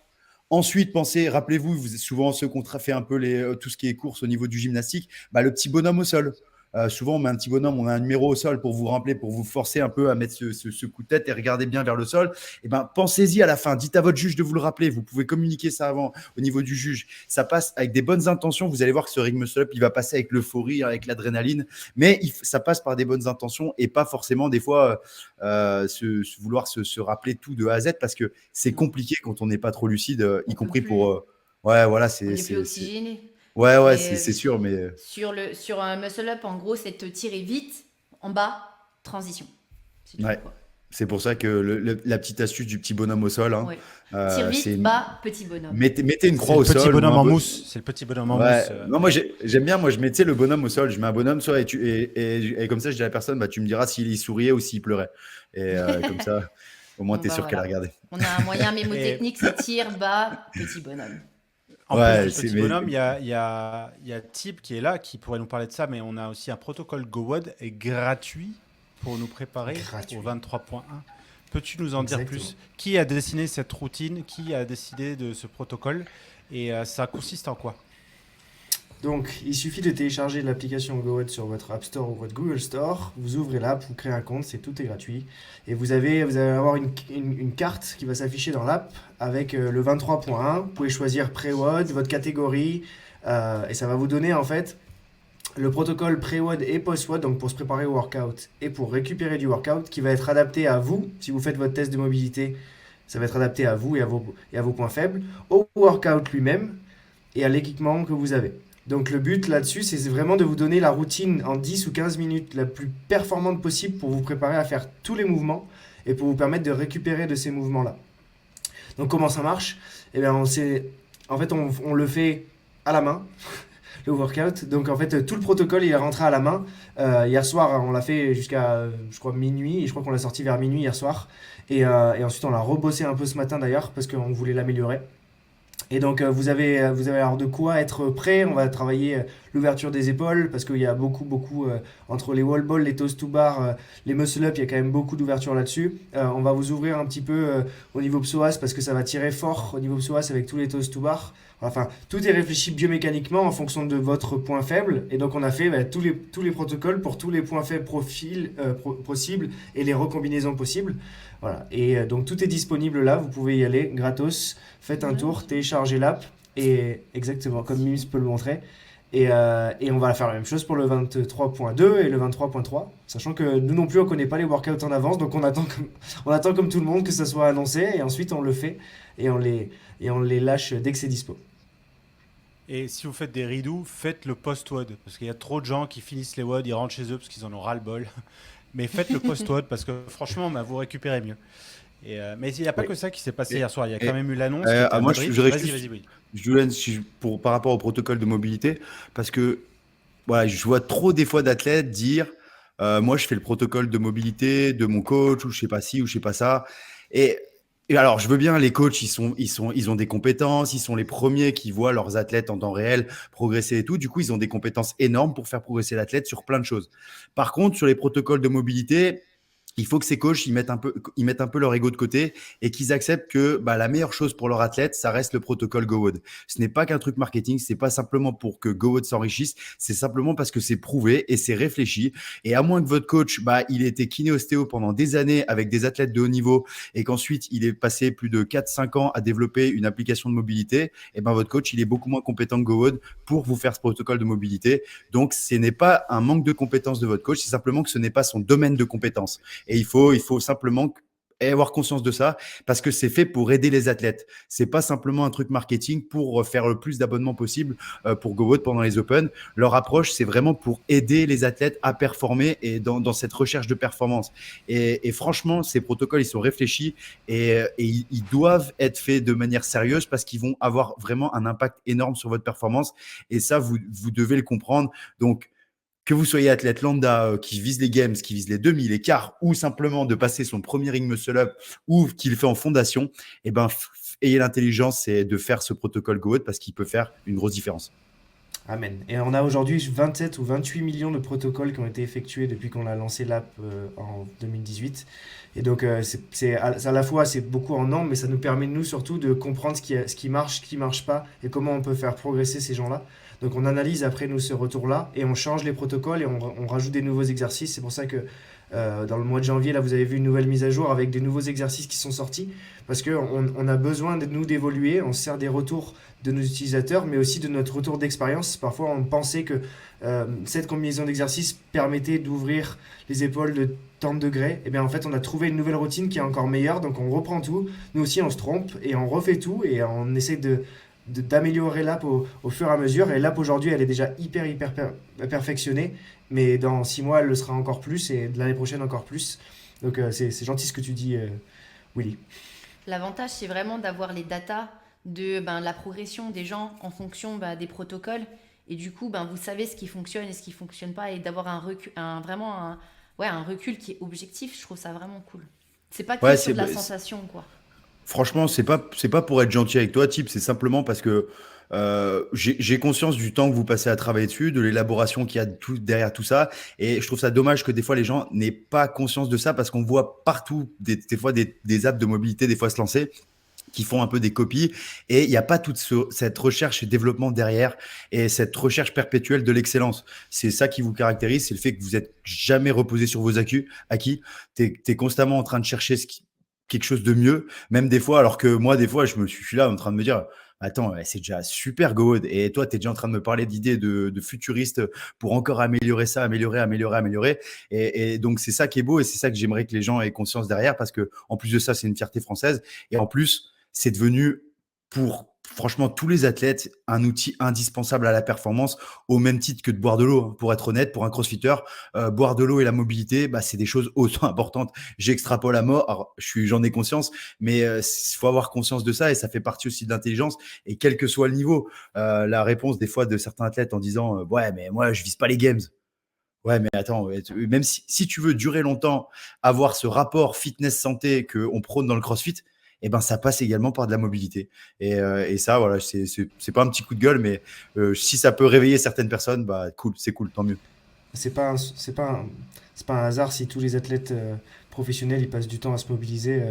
Ensuite, pensez, rappelez-vous, vous êtes souvent ceux qui ont fait un peu tout ce qui est course au niveau du gymnastique, le petit bonhomme au sol. Souvent, on met un petit bonhomme, on a un numéro au sol pour vous rappeler, pour vous forcer un peu à mettre ce coup de tête et regarder bien vers le sol. Et pensez-y à la fin. Dites à votre juge de vous le rappeler. Vous pouvez communiquer ça avant au niveau du juge. Ça passe avec des bonnes intentions. Vous allez voir que ce ring muscle up, il va passer avec l'euphorie, avec l'adrénaline. Mais ça passe par des bonnes intentions et pas forcément des fois vouloir se rappeler tout de A à Z parce que c'est compliqué quand on n'est pas trop lucide, y compris pour. Ouais, voilà, On n'est plus oxygéné. Ouais, Et c'est sûr, mais. sur un muscle-up, en gros, c'est de te tirer vite, en bas, transition. C'est tout, Ouais. quoi. C'est pour ça que la petite astuce du petit bonhomme au sol, hein, Ouais. Tire c'est vite, bas, petit bonhomme. mettez une C'est croix le au petit sol ou bonhomme un en bo- mousse. C'est le petit bonhomme en Ouais, mousse. non, moi j'aime bien, moi je mettais le bonhomme au sol, je mets un bonhomme soit et comme ça je dis à la personne, bah tu me diras s'il souriait ou s'il pleurait. Et comme ça, au moins Bon, tu es bah sûr qu'elle a voilà. regardé. On a un moyen Et mémotechnique, c'est tire, bas, petit bonhomme. en plus Ouais, du petit mais bonhomme, il y a Tib qui est là, qui pourrait nous parler de ça, mais on a aussi un protocole GoWOD et gratuit pour nous préparer Gratuit. au 23.1. Peux-tu nous en dire Exactement. plus? Qui a dessiné cette routine? Qui a décidé de ce protocole? Et ça consiste en quoi? Donc, il suffit de télécharger l'application GoWood sur votre App Store ou votre Google Store. Vous ouvrez l'app, vous créez un compte, tout est gratuit. Et vous allez avoir une carte qui va s'afficher dans l'app avec le 23.1. Vous pouvez choisir pré-WOD, votre catégorie, et ça va vous donner en fait le protocole pré-WOD et post-WOD, donc pour se préparer au workout et pour récupérer du workout, qui va être adapté à vous. Si vous faites votre test de mobilité, ça va être adapté à vous et à vos points faibles, au workout lui-même et à l'équipement que vous avez. Donc le but là-dessus, c'est vraiment de vous donner la routine en 10 ou 15 minutes la plus performante possible pour vous préparer à faire tous les mouvements et pour vous permettre de récupérer de ces mouvements-là. Donc comment ça marche? Eh bien, en fait, on le fait à la main, le workout. Donc en fait, tout le protocole, il est rentré à la main. Hier soir, on l'a fait jusqu'à, je crois, minuit. Et je crois qu'on l'a sorti vers minuit hier soir. Et ensuite, on l'a rebossé un peu ce matin d'ailleurs parce qu'on voulait l'améliorer. Et donc vous avez alors de quoi être prêt. On va travailler l'ouverture des épaules parce qu'il y a beaucoup entre les wall balls, les toes to bar, les muscle up, il y a quand même beaucoup d'ouverture là-dessus. On va vous ouvrir un petit peu au niveau psoas parce que ça va tirer fort au niveau psoas avec tous les toes to bar. Enfin, tout est réfléchi biomécaniquement en fonction de votre point faible. Et donc on a fait tous les protocoles pour tous les points faibles possibles et les recombinaisons possibles. Voilà. Et donc tout est disponible là, vous pouvez y aller gratos. Faites un tour, téléchargez l'app, et exactement comme Mims peut le montrer. Et on va faire la même chose pour le 23.2 et le 23.3, sachant que nous non plus on connaît pas les workouts en avance, donc on attend comme tout le monde que ça soit annoncé, et ensuite on le fait, et on les lâche dès que c'est dispo. Et si vous faites des redos, faites le post-WOD. Parce qu'il y a trop de gens qui finissent les WOD, ils rentrent chez eux parce qu'ils en ont ras-le-bol. Mais faites le post-WOD parce que franchement, bah, vous récupérez mieux. Mais il n'y a pas oui. que ça qui s'est passé Et, hier soir. Il y a et, quand même eu l'annonce qui était à moi je Madrid. voudrais Vas-y, juste, vas-y, oui. Julien, par rapport au protocole de mobilité, parce que voilà, je vois trop des fois d'athlètes dire moi je fais le protocole de mobilité de mon coach ou je sais pas ci ou je sais pas ça. Et, et alors je veux bien, les coachs ils ont des compétences, ils sont les premiers qui voient leurs athlètes en temps réel progresser et tout. Du coup ils ont des compétences énormes pour faire progresser l'athlète sur plein de choses. Par contre sur les protocoles de mobilité, il faut que ces coachs ils mettent un peu leur ego de côté et qu'ils acceptent que bah, la meilleure chose pour leur athlète, ça reste le protocole GoWOD. Ce n'est pas qu'un truc marketing, c'est pas simplement pour que GoWOD s'enrichisse, c'est simplement parce que c'est prouvé et c'est réfléchi. Et à moins que votre coach, bah, il ait été kiné-ostéo pendant des années avec des athlètes de haut niveau et qu'ensuite il ait passé plus de 4-5 ans à développer une application de mobilité, et ben votre coach, il est beaucoup moins compétent que GoWOD pour vous faire ce protocole de mobilité. Donc, ce n'est pas un manque de compétences de votre coach, c'est simplement que ce n'est pas son domaine de compétences. Et il faut simplement avoir conscience de ça parce que c'est fait pour aider les athlètes. C'est pas simplement un truc marketing pour faire le plus d'abonnements possible pour GoWOD pendant les Open. Leur approche, c'est vraiment pour aider les athlètes à performer et dans cette recherche de performance. Et franchement, ces protocoles, ils sont réfléchis et ils doivent être faits de manière sérieuse parce qu'ils vont avoir vraiment un impact énorme sur votre performance. Et ça, vous devez le comprendre. Donc, que vous soyez athlète lambda qui vise les games, qui vise les demi, les quarts, ou simplement de passer son premier ring muscle up, ou qui le fait en fondation, eh ben, ayez l'intelligence de faire ce protocole GoWOD parce qu'il peut faire une grosse différence. Amen. Et on a aujourd'hui 27 ou 28 millions de protocoles qui ont été effectués depuis qu'on a lancé l'app en 2018. Et donc, c'est à la fois, c'est beaucoup en nombre, mais ça nous permet, nous, surtout, de comprendre ce qui marche pas, et comment on peut faire progresser ces gens-là. Donc, on analyse après, nous, ce retour-là, et on change les protocoles, et on rajoute des nouveaux exercices. C'est pour ça que dans le mois de janvier, là, vous avez vu une nouvelle mise à jour avec des nouveaux exercices qui sont sortis, parce qu'on a besoin de nous d'évoluer. On se sert des retours de nos utilisateurs, mais aussi de notre retour d'expérience. Parfois, on pensait que cette combinaison d'exercices permettait d'ouvrir les épaules de tant de degrés. Et bien, en fait, on a trouvé une nouvelle routine qui est encore meilleure. Donc, on reprend tout. Nous aussi, on se trompe et on refait tout et on essaie d'améliorer l'app au fur et à mesure. Et l'app, aujourd'hui, elle est déjà hyper perfectionnée. Mais dans 6 mois, elle le sera encore plus et de l'année prochaine encore plus. Donc c'est gentil ce que tu dis, Willy. L'avantage, c'est vraiment d'avoir les datas de la progression des gens en fonction des protocoles. Et du coup, vous savez ce qui fonctionne et ce qui fonctionne pas. Et d'avoir un recul, un recul qui est objectif, je trouve ça vraiment cool. C'est pas que Ouais, sur de la sensation, quoi. franchement, c'est pas pour être gentil avec toi, Type, c'est simplement parce que j'ai conscience du temps que vous passez à travailler dessus, de l'élaboration qu'il y a derrière tout ça. Et je trouve ça dommage que des fois les gens n'aient pas conscience de ça parce qu'on voit partout des fois des apps de mobilité des fois se lancer qui font un peu des copies et il n'y a pas toute cette recherche et développement derrière et cette recherche perpétuelle de l'excellence. C'est ça qui vous caractérise, c'est le fait que vous êtes jamais reposé sur vos acquis. T'es constamment en train de chercher quelque chose de mieux, même des fois, alors que moi, des fois, je suis là en train de me dire, attends, c'est déjà super good. Et toi, tu es déjà en train de me parler d'idées de futuristes pour encore améliorer ça, améliorer. Et donc, c'est ça qui est beau et c'est ça que j'aimerais que les gens aient conscience derrière parce que en plus de ça, c'est une fierté française. Et en plus, c'est devenu pour franchement tous les athlètes un outil indispensable à la performance au même titre que de boire de l'eau. Hein. Pour être honnête, pour un crossfitter, boire de l'eau et la mobilité, c'est des choses autant importantes. J'extrapole à mort, alors, j'en ai conscience, mais il faut avoir conscience de ça et ça fait partie aussi de l'intelligence. Et quel que soit le niveau, la réponse des fois de certains athlètes en disant ouais, mais moi je vise pas les games. Ouais, mais attends, même si tu veux durer longtemps, avoir ce rapport fitness-santé qu'on prône dans le CrossFit, ça passe également par de la mobilité. Et ça, voilà, c'est pas un petit coup de gueule, mais si ça peut réveiller certaines personnes, cool, c'est cool, tant mieux. C'est pas un hasard si tous les athlètes professionnels ils passent du temps à se mobiliser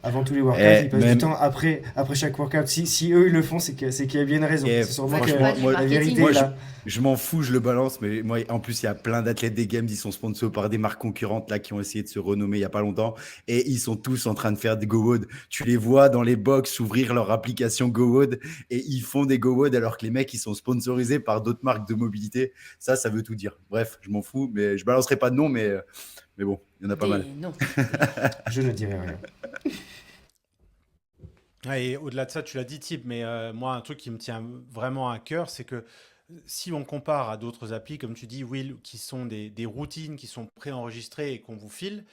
avant tous les workouts, ils passent du temps après chaque workout. Si eux ils le font, c'est qu'il y a bien une raison. C'est sûrement que franchement, la vérité moi, est là. je m'en fous, je le balance, mais moi, en plus, il y a plein d'athlètes des Games, ils sont sponsors par des marques concurrentes là qui ont essayé de se renommer il y a pas longtemps, et ils sont tous en train de faire des GoWOD. Tu les vois dans les box ouvrir leur application GoWOD et ils font des GoWOD alors que les mecs ils sont sponsorisés par d'autres marques de mobilité. Ça veut tout dire. Bref, je m'en fous, mais je balancerai pas de nom, mais bon, il y en a pas mal. Non. Je ne dirai rien. Ouais, et au-delà de ça, tu l'as dit, Tip, mais moi, un truc qui me tient vraiment à cœur, c'est que si on compare à d'autres applis, comme tu dis, Will, qui sont des routines qui sont préenregistrées et qu'on vous file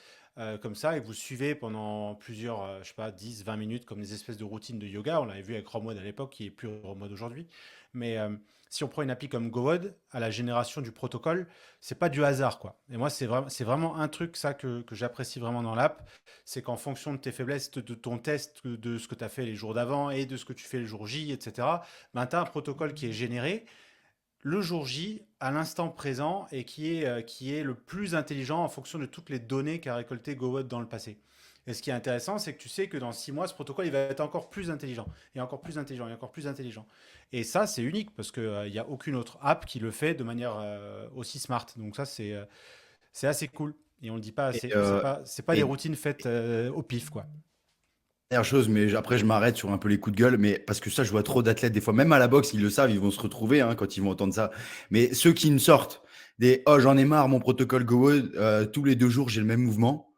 comme ça, et que vous suivez pendant plusieurs, je sais pas, 10, 20 minutes, comme des espèces de routines de yoga. On l'avait vu avec Romod à l'époque, qui est plus Romod aujourd'hui. Mais si on prend une appli comme GoWOD, à la génération du protocole, c'est pas du hasard, quoi. Et moi, c'est vraiment un truc, ça, que j'apprécie vraiment dans l'app, c'est qu'en fonction de tes faiblesses, de ton test, de ce que tu as fait les jours d'avant et de ce que tu fais le jour J, etc., tu as un protocole qui est généré le jour J, à l'instant présent, et qui est le plus intelligent en fonction de toutes les données qu'a récolté GoWOD dans le passé. Et ce qui est intéressant, c'est que tu sais que dans 6 mois, ce protocole, il va être encore plus intelligent, et encore plus intelligent, et encore plus intelligent. Et ça, c'est unique, parce qu'il n'y a aucune autre app qui le fait de manière aussi smart. Donc ça, c'est assez cool. Et on ne le dit pas assez. C'est pas des et- routines faites au pif, quoi. Dernière chose, mais après je m'arrête sur un peu les coups de gueule, mais parce que ça, je vois trop d'athlètes des fois, même à la boxe, ils le savent, ils vont se retrouver quand ils vont entendre ça. Mais ceux qui me sortent des oh j'en ai marre, mon protocole GoWOD, tous les 2 jours j'ai le même mouvement.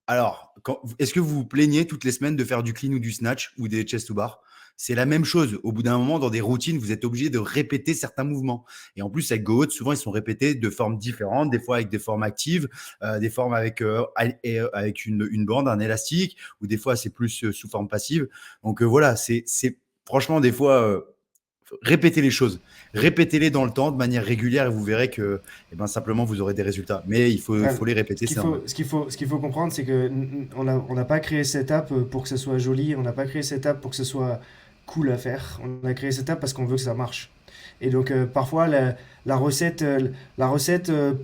Alors, est-ce que vous vous plaignez toutes les semaines de faire du clean ou du snatch ou des chest to bar? C'est la même chose. Au bout d'un moment, dans des routines, vous êtes obligé de répéter certains mouvements. Et en plus, avec GoWOD, souvent, ils sont répétés de formes différentes, des fois avec des formes actives, des formes avec une bande, un élastique, ou des fois, c'est plus sous forme passive. Donc voilà, c'est franchement, des fois, répétez les choses. Répétez-les dans le temps de manière régulière et vous verrez que simplement, vous aurez des résultats. Mais il faut les répéter. Ce qu'il faut comprendre, c'est que on n'a pas créé cette app pour que ce soit joli, on n'a pas créé cette app pour que ce soit cool à faire. On a créé cette app parce qu'on veut que ça marche. Et donc parfois la recette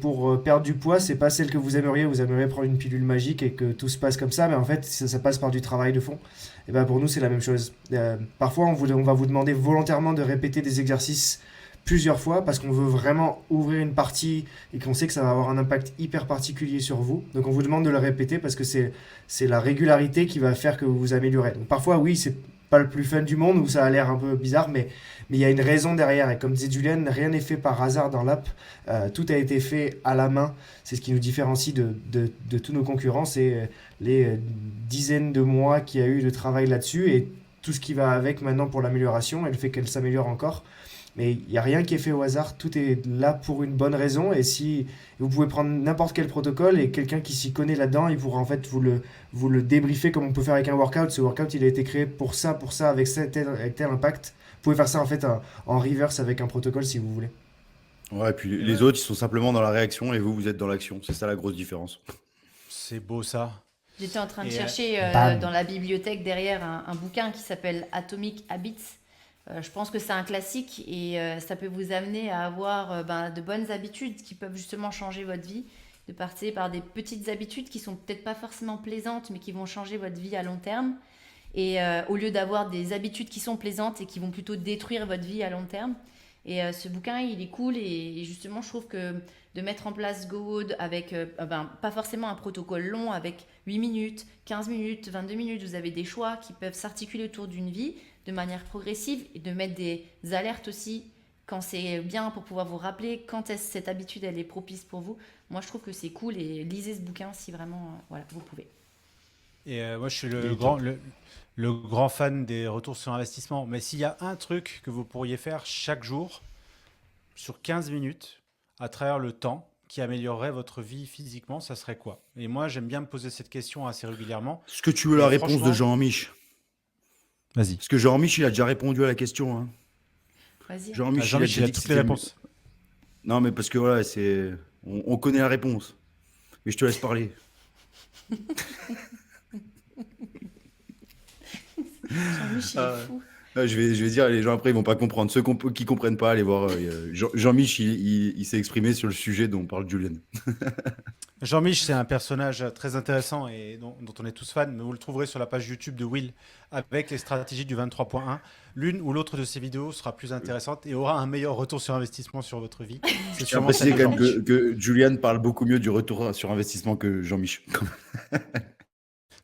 pour perdre du poids, c'est pas celle que vous aimeriez. Vous aimeriez prendre une pilule magique et que tout se passe comme ça, mais en fait ça passe par du travail de fond. Et pour nous c'est la même chose. Parfois on va vous demander volontairement de répéter des exercices plusieurs fois parce qu'on veut vraiment ouvrir une partie et qu'on sait que ça va avoir un impact hyper particulier sur vous. Donc on vous demande de le répéter parce que c'est la régularité qui va faire que vous vous améliorez. Donc parfois oui, c'est pas le plus fun du monde où ça a l'air un peu bizarre, mais il y a une raison derrière. Et comme disait Julien, rien n'est fait par hasard dans l'app. Tout a été fait à la main. C'est ce qui nous différencie de tous nos concurrents. C'est les dizaines de mois qu'il y a eu de travail là-dessus et tout ce qui va avec maintenant pour l'amélioration et le fait qu'elle s'améliore encore. Mais il n'y a rien qui est fait au hasard, tout est là pour une bonne raison. Et si vous pouvez prendre n'importe quel protocole et quelqu'un qui s'y connaît là-dedans, il pourra en fait vous le débriefer comme on peut faire avec un workout. Ce workout, il a été créé pour ça, avec avec tel impact. Vous pouvez faire ça en fait en reverse avec un protocole si vous voulez. Ouais, et puis les autres, ils sont simplement dans la réaction et vous êtes dans l'action. C'est ça la grosse différence. C'est beau ça. J'étais en train de Et chercher Bam. dans la bibliothèque derrière un bouquin qui s'appelle Atomic Habits. Je pense que c'est un classique et ça peut vous amener à avoir de bonnes habitudes qui peuvent justement changer votre vie, de passer par des petites habitudes qui sont peut-être pas forcément plaisantes mais qui vont changer votre vie à long terme. Et au lieu d'avoir des habitudes qui sont plaisantes et qui vont plutôt détruire votre vie à long terme. Et ce bouquin, il est cool et justement, je trouve que de mettre en place GoWood avec, pas forcément un protocole long avec 8 minutes, 15 minutes, 22 minutes, vous avez des choix qui peuvent s'articuler autour d'une vie de manière progressive et de mettre des alertes aussi quand c'est bien pour pouvoir vous rappeler quand est-ce cette habitude elle est propice pour vous. Moi, je trouve que c'est cool et lisez ce bouquin si vraiment voilà, vous pouvez. Et moi, je suis Il le est grand, top. le grand fan des retours sur investissement. Mais s'il y a un truc que vous pourriez faire chaque jour, sur 15 minutes, à travers le temps, qui améliorerait votre vie physiquement, ça serait quoi? Et moi, j'aime bien me poser cette question assez régulièrement. Est-ce que tu veux Et la réponse de franchement, Jean-Mich? vas-y. Parce que Jean-Mich, il a déjà répondu à la question. Hein. Vas-y. Jean-Mich, il a Jean-Michel, déjà il a dit que toutes les c'était le... réponses. Non, mais parce que voilà, on connaît la réponse. Mais je te laisse parler. Jean-Michel, il est Ah, fou. je vais dire, les gens après, ils vont pas comprendre. Ceux qui comprennent pas, allez voir. Jean-Mich, il s'est exprimé sur le sujet dont parle Julian. Jean-Mich, c'est un personnage très intéressant et dont on est tous fans, mais vous le trouverez sur la page YouTube de Will avec les stratégies du 23.1. L'une ou l'autre de ces vidéos sera plus intéressante et aura un meilleur retour sur investissement sur votre vie. C'est Je tiens à sûrement celle préciser de quand même Jean-Mich. que Julian parle beaucoup mieux du retour sur investissement que Jean-Mich.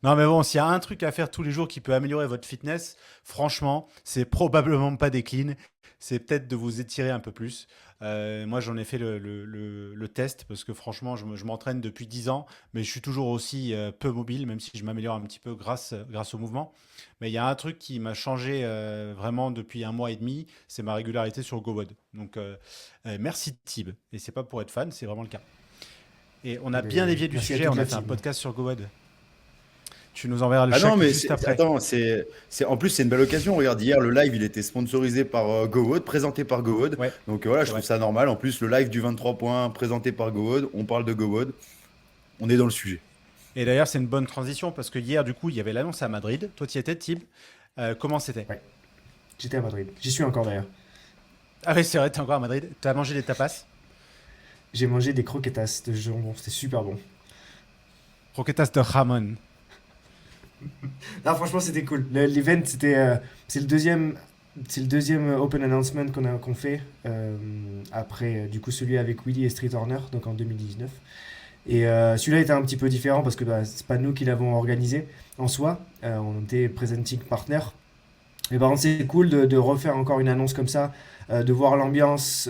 Non, mais bon, s'il y a un truc à faire tous les jours qui peut améliorer votre fitness, franchement, c'est probablement pas des cleans. C'est peut-être de vous étirer un peu plus. Moi, j'en ai fait le test parce que franchement, je m'entraîne depuis 10 ans, mais je suis toujours aussi peu mobile, même si je m'améliore un petit peu grâce au mouvement. Mais il y a un truc qui m'a changé vraiment depuis un mois et demi, c'est ma régularité sur GoWood. Donc, merci Tib. Et c'est pas pour être fan, c'est vraiment le cas. Et on a bien dévié du Merci à sujet, toute on a la fait un team. podcast sur GoWood. Tu nous enverras le Ah non, chèque mais juste après. attends, en plus, c'est une belle occasion. Regarde, hier, le live, il était sponsorisé par GoWood, présenté par GoWood. Ouais, Donc voilà, c'est je vrai. trouve ça normal. En plus, le live du 23 points, présenté par GoWood, on parle de GoWood. On est dans le sujet. Et d'ailleurs, c'est une bonne transition parce que hier, du coup, il y avait l'annonce à Madrid. Toi, tu y étais, Tib. Comment c'était? Ouais, j'étais à Madrid. J'y suis encore d'ailleurs. Ah oui, c'est vrai, t'es encore à Madrid. T'as mangé des tapas, J'ai mangé des croquetas de jambon, c'était super bon. croquetas de jamón. Non, franchement, c'était cool. L'event, c'est le deuxième open announcement qu'on fait après du coup celui avec Willy et Street Horner, donc en 2019. Et celui-là était un petit peu différent parce que c'est pas nous qui l'avons organisé en soi. On était presenting partner. Mais par contre, c'est cool de refaire encore une annonce comme ça, de voir l'ambiance.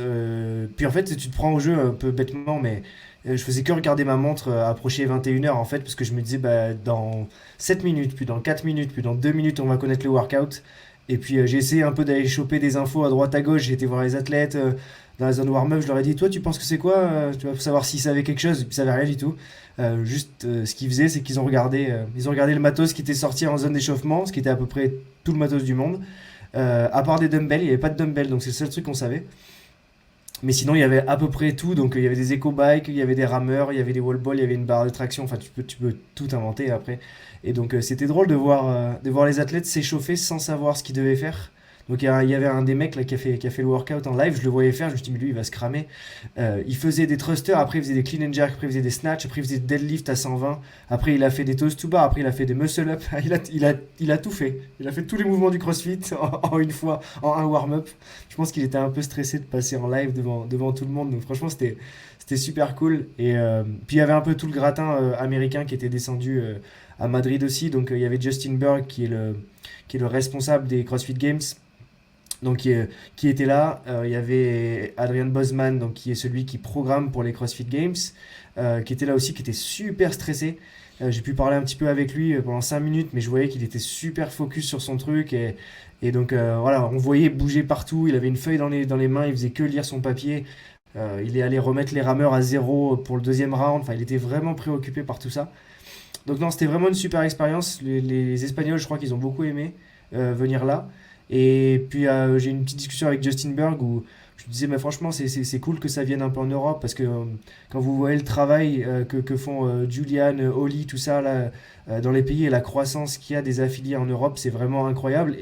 Puis en fait, tu te prends au jeu un peu bêtement, mais je faisais que regarder ma montre approcher 21h en fait, parce que je me disais, dans 7 minutes, puis dans 4 minutes, puis dans 2 minutes, on va connaître le workout. Et puis j'ai essayé un peu d'aller choper des infos à droite à gauche. J'ai été voir les athlètes dans la zone warm-up. Je leur ai dit, toi, tu penses que c'est quoi tu vas savoir s'ils savaient quelque chose. Et puis ça n'avait rien du tout. Ce qu'ils faisaient, c'est qu'ils ont regardé le matos qui était sorti en zone d'échauffement, ce qui était à peu près tout le matos du monde. À part des dumbbells, il n'y avait pas de dumbbells, donc c'est le seul truc qu'on savait. Mais sinon, il y avait à peu près tout. Donc, il y avait des éco-bikes, il y avait des rameurs, il y avait des wall balls, il y avait une barre de traction. Enfin, tu peux tout inventer après. Et donc, c'était drôle de voir les athlètes s'échauffer sans savoir ce qu'ils devaient faire. Donc, il y avait un des mecs là, qui a fait le workout en live. Je le voyais faire. Je me suis dit, mais lui, il va se cramer. Il faisait des thrusters. Après, il faisait des clean and jerk. Après, il faisait des snatch. Après, il faisait des deadlift à 120. Après, il a fait des toes to bar. Après, il a fait des muscle up. Il a tout fait. Il a fait tous les mouvements du crossfit en une fois, en un warm-up. Je pense qu'il était un peu stressé de passer en live devant tout le monde. Donc franchement, c'était super cool. Et puis il y avait un peu tout le gratin américain qui était descendu à Madrid aussi. Donc il y avait Justin Berg qui est le responsable des CrossFit Games. Donc qui était là. Il y avait Adrian Bosman, donc qui est celui qui programme pour les CrossFit Games, qui était là aussi, qui était super stressé. J'ai pu parler un petit peu avec lui pendant 5 minutes, mais je voyais qu'il était super focus sur son truc. Et donc voilà, on voyait bouger partout. Il avait une feuille dans les mains, il faisait que lire son papier. Il est allé remettre les rameurs à zéro pour le deuxième round. Enfin, il était vraiment préoccupé par tout ça. Donc non, c'était vraiment une super expérience. Les Espagnols, je crois qu'ils ont beaucoup aimé venir là. Et puis j'ai eu une petite discussion avec Justin Berg où je lui disais, mais franchement, c'est cool que ça vienne un peu en Europe parce que quand vous voyez le travail que font Julian, Oli, tout ça là, dans les pays et la croissance qu'il y a des affiliés en Europe, c'est vraiment incroyable.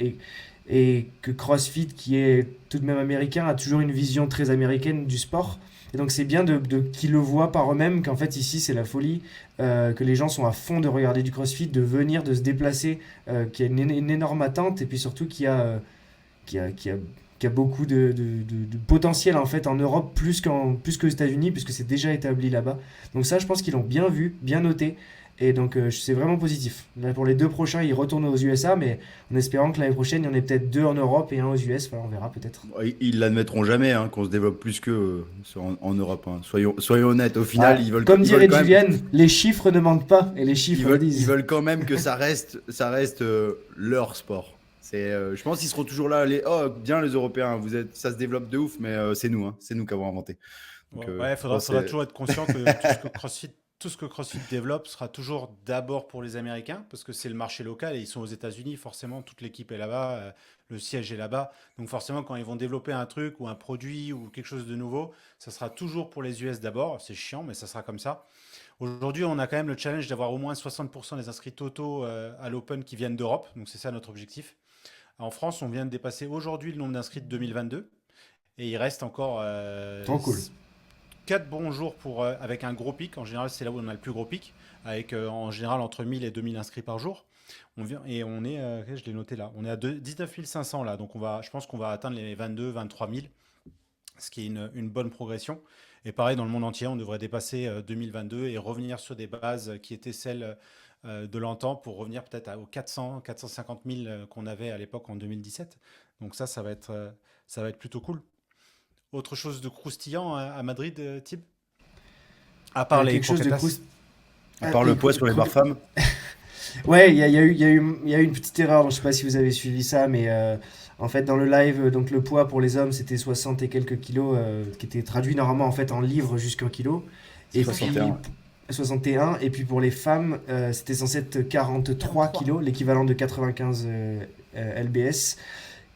Et que CrossFit, qui est tout de même américain, a toujours une vision très américaine du sport. Et donc c'est bien qu'ils le voient par eux-mêmes, qu'en fait ici c'est la folie, que les gens sont à fond de regarder du CrossFit, de venir, de se déplacer, qu'il y a une énorme attente et puis surtout qu'il y a, qu'il y a, qu'il y a beaucoup de potentiel en fait en Europe plus qu'aux États-Unis puisque c'est déjà établi là-bas. Donc ça je pense qu'ils l'ont bien vu, bien noté. Et donc c'est vraiment positif. Là, pour les 2 prochains, ils retournent aux USA, mais en espérant que l'année prochaine, il y en ait peut-être 2 en Europe et un aux US. Voilà, on verra peut-être. Ils l'admettront jamais hein, qu'on se développe plus que en Europe. Hein. Soyons honnêtes. Au final, Ah, comme ils veulent dirait quand même, Julian, les chiffres ne mentent pas et les chiffres le ils disent. veulent quand même que ça reste leur sport. Je pense qu'ils seront toujours là. Oh, bien les Européens, ça se développe de ouf, mais c'est nous qui avons inventé. Donc, Ouais, il je pense faudra toujours être conscient que tout ce que CrossFit développe sera toujours d'abord pour les Américains, parce que c'est le marché local et ils sont aux États-Unis, forcément, toute l'équipe est là-bas, le siège est là-bas. Donc forcément, quand ils vont développer un truc ou un produit ou quelque chose de nouveau, ça sera toujours pour les US d'abord. C'est chiant, mais ça sera comme ça. Aujourd'hui, on a quand même le challenge d'avoir au moins 60% des inscrits totaux à l'Open qui viennent d'Europe. Donc c'est ça notre objectif. En France, on vient de dépasser aujourd'hui le nombre d'inscrits de 2022. Et il reste encore Trop cool. 4 bons jours avec un gros pic. En général, c'est là où on a le plus gros pic, avec en général entre 1000 et 2000 inscrits par jour. Et on est, je l'ai noté là, on est à 19 500 là. Donc je pense qu'on va atteindre les 22, 23 000, ce qui est une bonne progression. Et pareil, dans le monde entier, on devrait dépasser 2022 et revenir sur des bases qui étaient celles de l'antan pour revenir peut-être aux 400, 450 000 qu'on avait à l'époque en 2017. Donc ça va être plutôt cool. Autre chose de croustillant à Madrid, Tib? À part les Quelque chose de croquetas. à part le poids sur les barres femmes, Ouais, il y a eu une petite erreur, donc je sais pas si vous avez suivi ça, mais en fait dans le live, donc le poids pour les hommes c'était 60 et quelques kilos, qui était traduit normalement en fait en livres jusqu'un kilo. c'est Et puis 61. 61, et puis pour les femmes c'était censé être 43 kilos, l'équivalent de 95 lbs.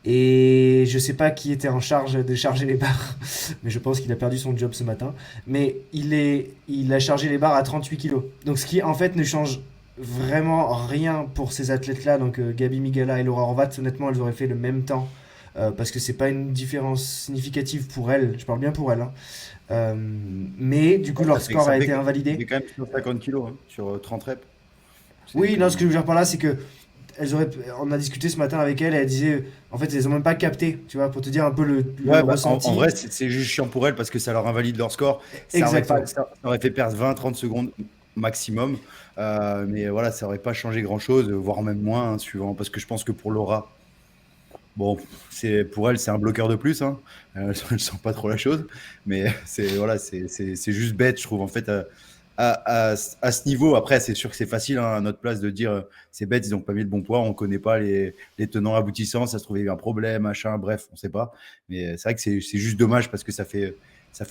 Et je sais pas qui était en charge de charger les barres, mais je pense qu'il a perdu son job ce matin. Mais il a chargé les barres à 38 kilos. Donc ce qui en fait ne change vraiment rien pour ces athlètes-là. Donc Gabi Migala et Laura Horvat, honnêtement, elles auraient fait le même temps. Parce que c'est pas une différence significative pour elles. Je parle bien pour elles, hein. Euh, mais du coup, leur score Ça a fait, été ça invalidé. fait quand même 150 kilos hein, sur 30 reps. C'est Oui, quand non, ce même. que je veux dire par là, c'est que on a discuté ce matin avec elle et elle disait, en fait, elles ont même pas capté, tu vois, pour te dire un peu le Ouais, bah, en ressenti. vrai, c'est juste chiant pour elles parce que ça leur invalide leur score. Exactement. Ça aurait fait perdre 20-30 secondes maximum. Mais voilà, ça aurait pas changé grand-chose, voire même moins, hein, suivant. Parce que je pense que pour Laura, bon, pour elle, c'est un bloqueur de plus. Hein. Je sens pas trop la chose. Mais voilà, c'est juste bête, je trouve. En fait, à ce niveau, après, c'est sûr que c'est facile hein, à notre place de dire c'est bête, ils n'ont pas mis le bon poids, on connaît pas les tenants aboutissants, ça se trouve, il y a eu un problème, machin, bref, on sait pas. Mais c'est vrai que c'est juste dommage parce que ça fait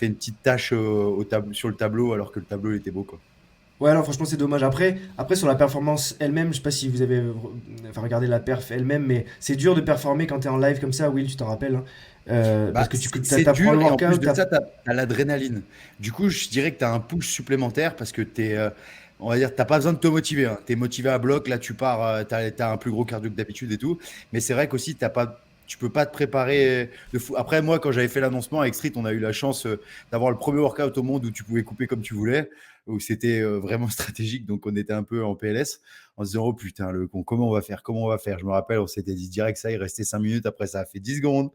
une petite tâche sur le tableau alors que le tableau il était beau. Quoi. Ouais, non, franchement, c'est dommage. Après, sur la performance elle-même, je sais pas si vous avez enfin, regardé la perf elle-même, mais c'est dur de performer quand t'es en live comme ça, Will, tu t'en rappelles, hein. Parce Bah, que c'est t'apprends le dur et en plus workout, de ça, tu as l'adrénaline. Du coup, je dirais que tu as un push supplémentaire parce que on va dire, t'as pas besoin de te motiver. Hein. Tu es motivé à bloc, là tu pars, tu as un plus gros cardio que d'habitude et tout. Mais c'est vrai qu'aussi, tu peux pas te préparer de fou. Après, moi, quand j'avais fait l'annoncement avec Street, on a eu la chance d'avoir le premier workout au monde où tu pouvais couper comme tu voulais, où c'était vraiment stratégique. Donc, on était un peu en PLS en se disant, oh putain, le con, comment on va faire? Comment on va faire? Je me rappelle, on s'était dit direct ça, il restait 5 minutes. Après, ça a fait 10 secondes.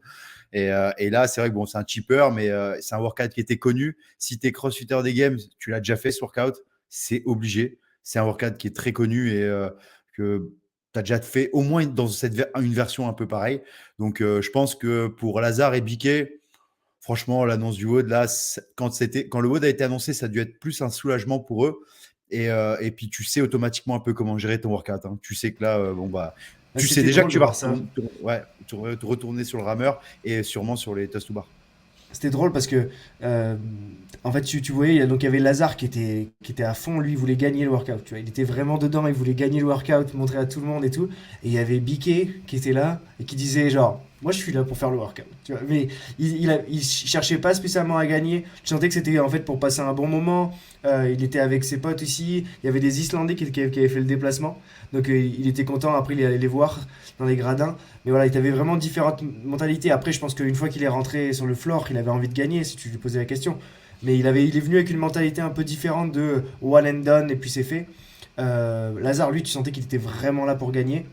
Et là, c'est vrai que bon, c'est un cheaper, mais c'est un workout qui était connu. Si tu es crossfitter des games, tu l'as déjà fait ce workout, c'est obligé. C'est un workout qui est très connu et que tu as déjà fait au moins dans une version un peu pareille. Donc, je pense que pour Lazare et Biquet, franchement, l'annonce du WOD, là, quand le WOD a été annoncé, ça a dû être plus un soulagement pour eux. Et puis, tu sais automatiquement un peu comment gérer ton workout, hein. Tu sais que là, bon, bah, tu sais C'était déjà drôle que de tu vas voir ça. retourner sur le rameur et sûrement sur les toast to bar. C'était drôle parce que, euh, en fait, tu voyais, donc il y avait Lazare qui était à fond, lui, il voulait gagner le workout. Tu vois, il était vraiment dedans, il voulait gagner le workout, montrer à tout le monde et tout. Et il y avait Biquet qui était là et qui disait, genre, moi je suis là pour faire le workout. Tu vois, mais il cherchait pas spécialement à gagner. Tu sentais que c'était en fait pour passer un bon moment. Il était avec ses potes ici. Il y avait des Islandais qui avaient fait le déplacement. Donc il était content. Après, il allait les voir dans les gradins. Mais voilà, il avait vraiment différentes mentalités. Après, je pense qu'une fois qu'il est rentré sur le floor, il avait envie de gagner, si tu lui posais la question. Mais il est venu avec une mentalité un peu différente de one and done et puis c'est fait. Lazare, lui, tu sentais qu'il était vraiment là pour gagner.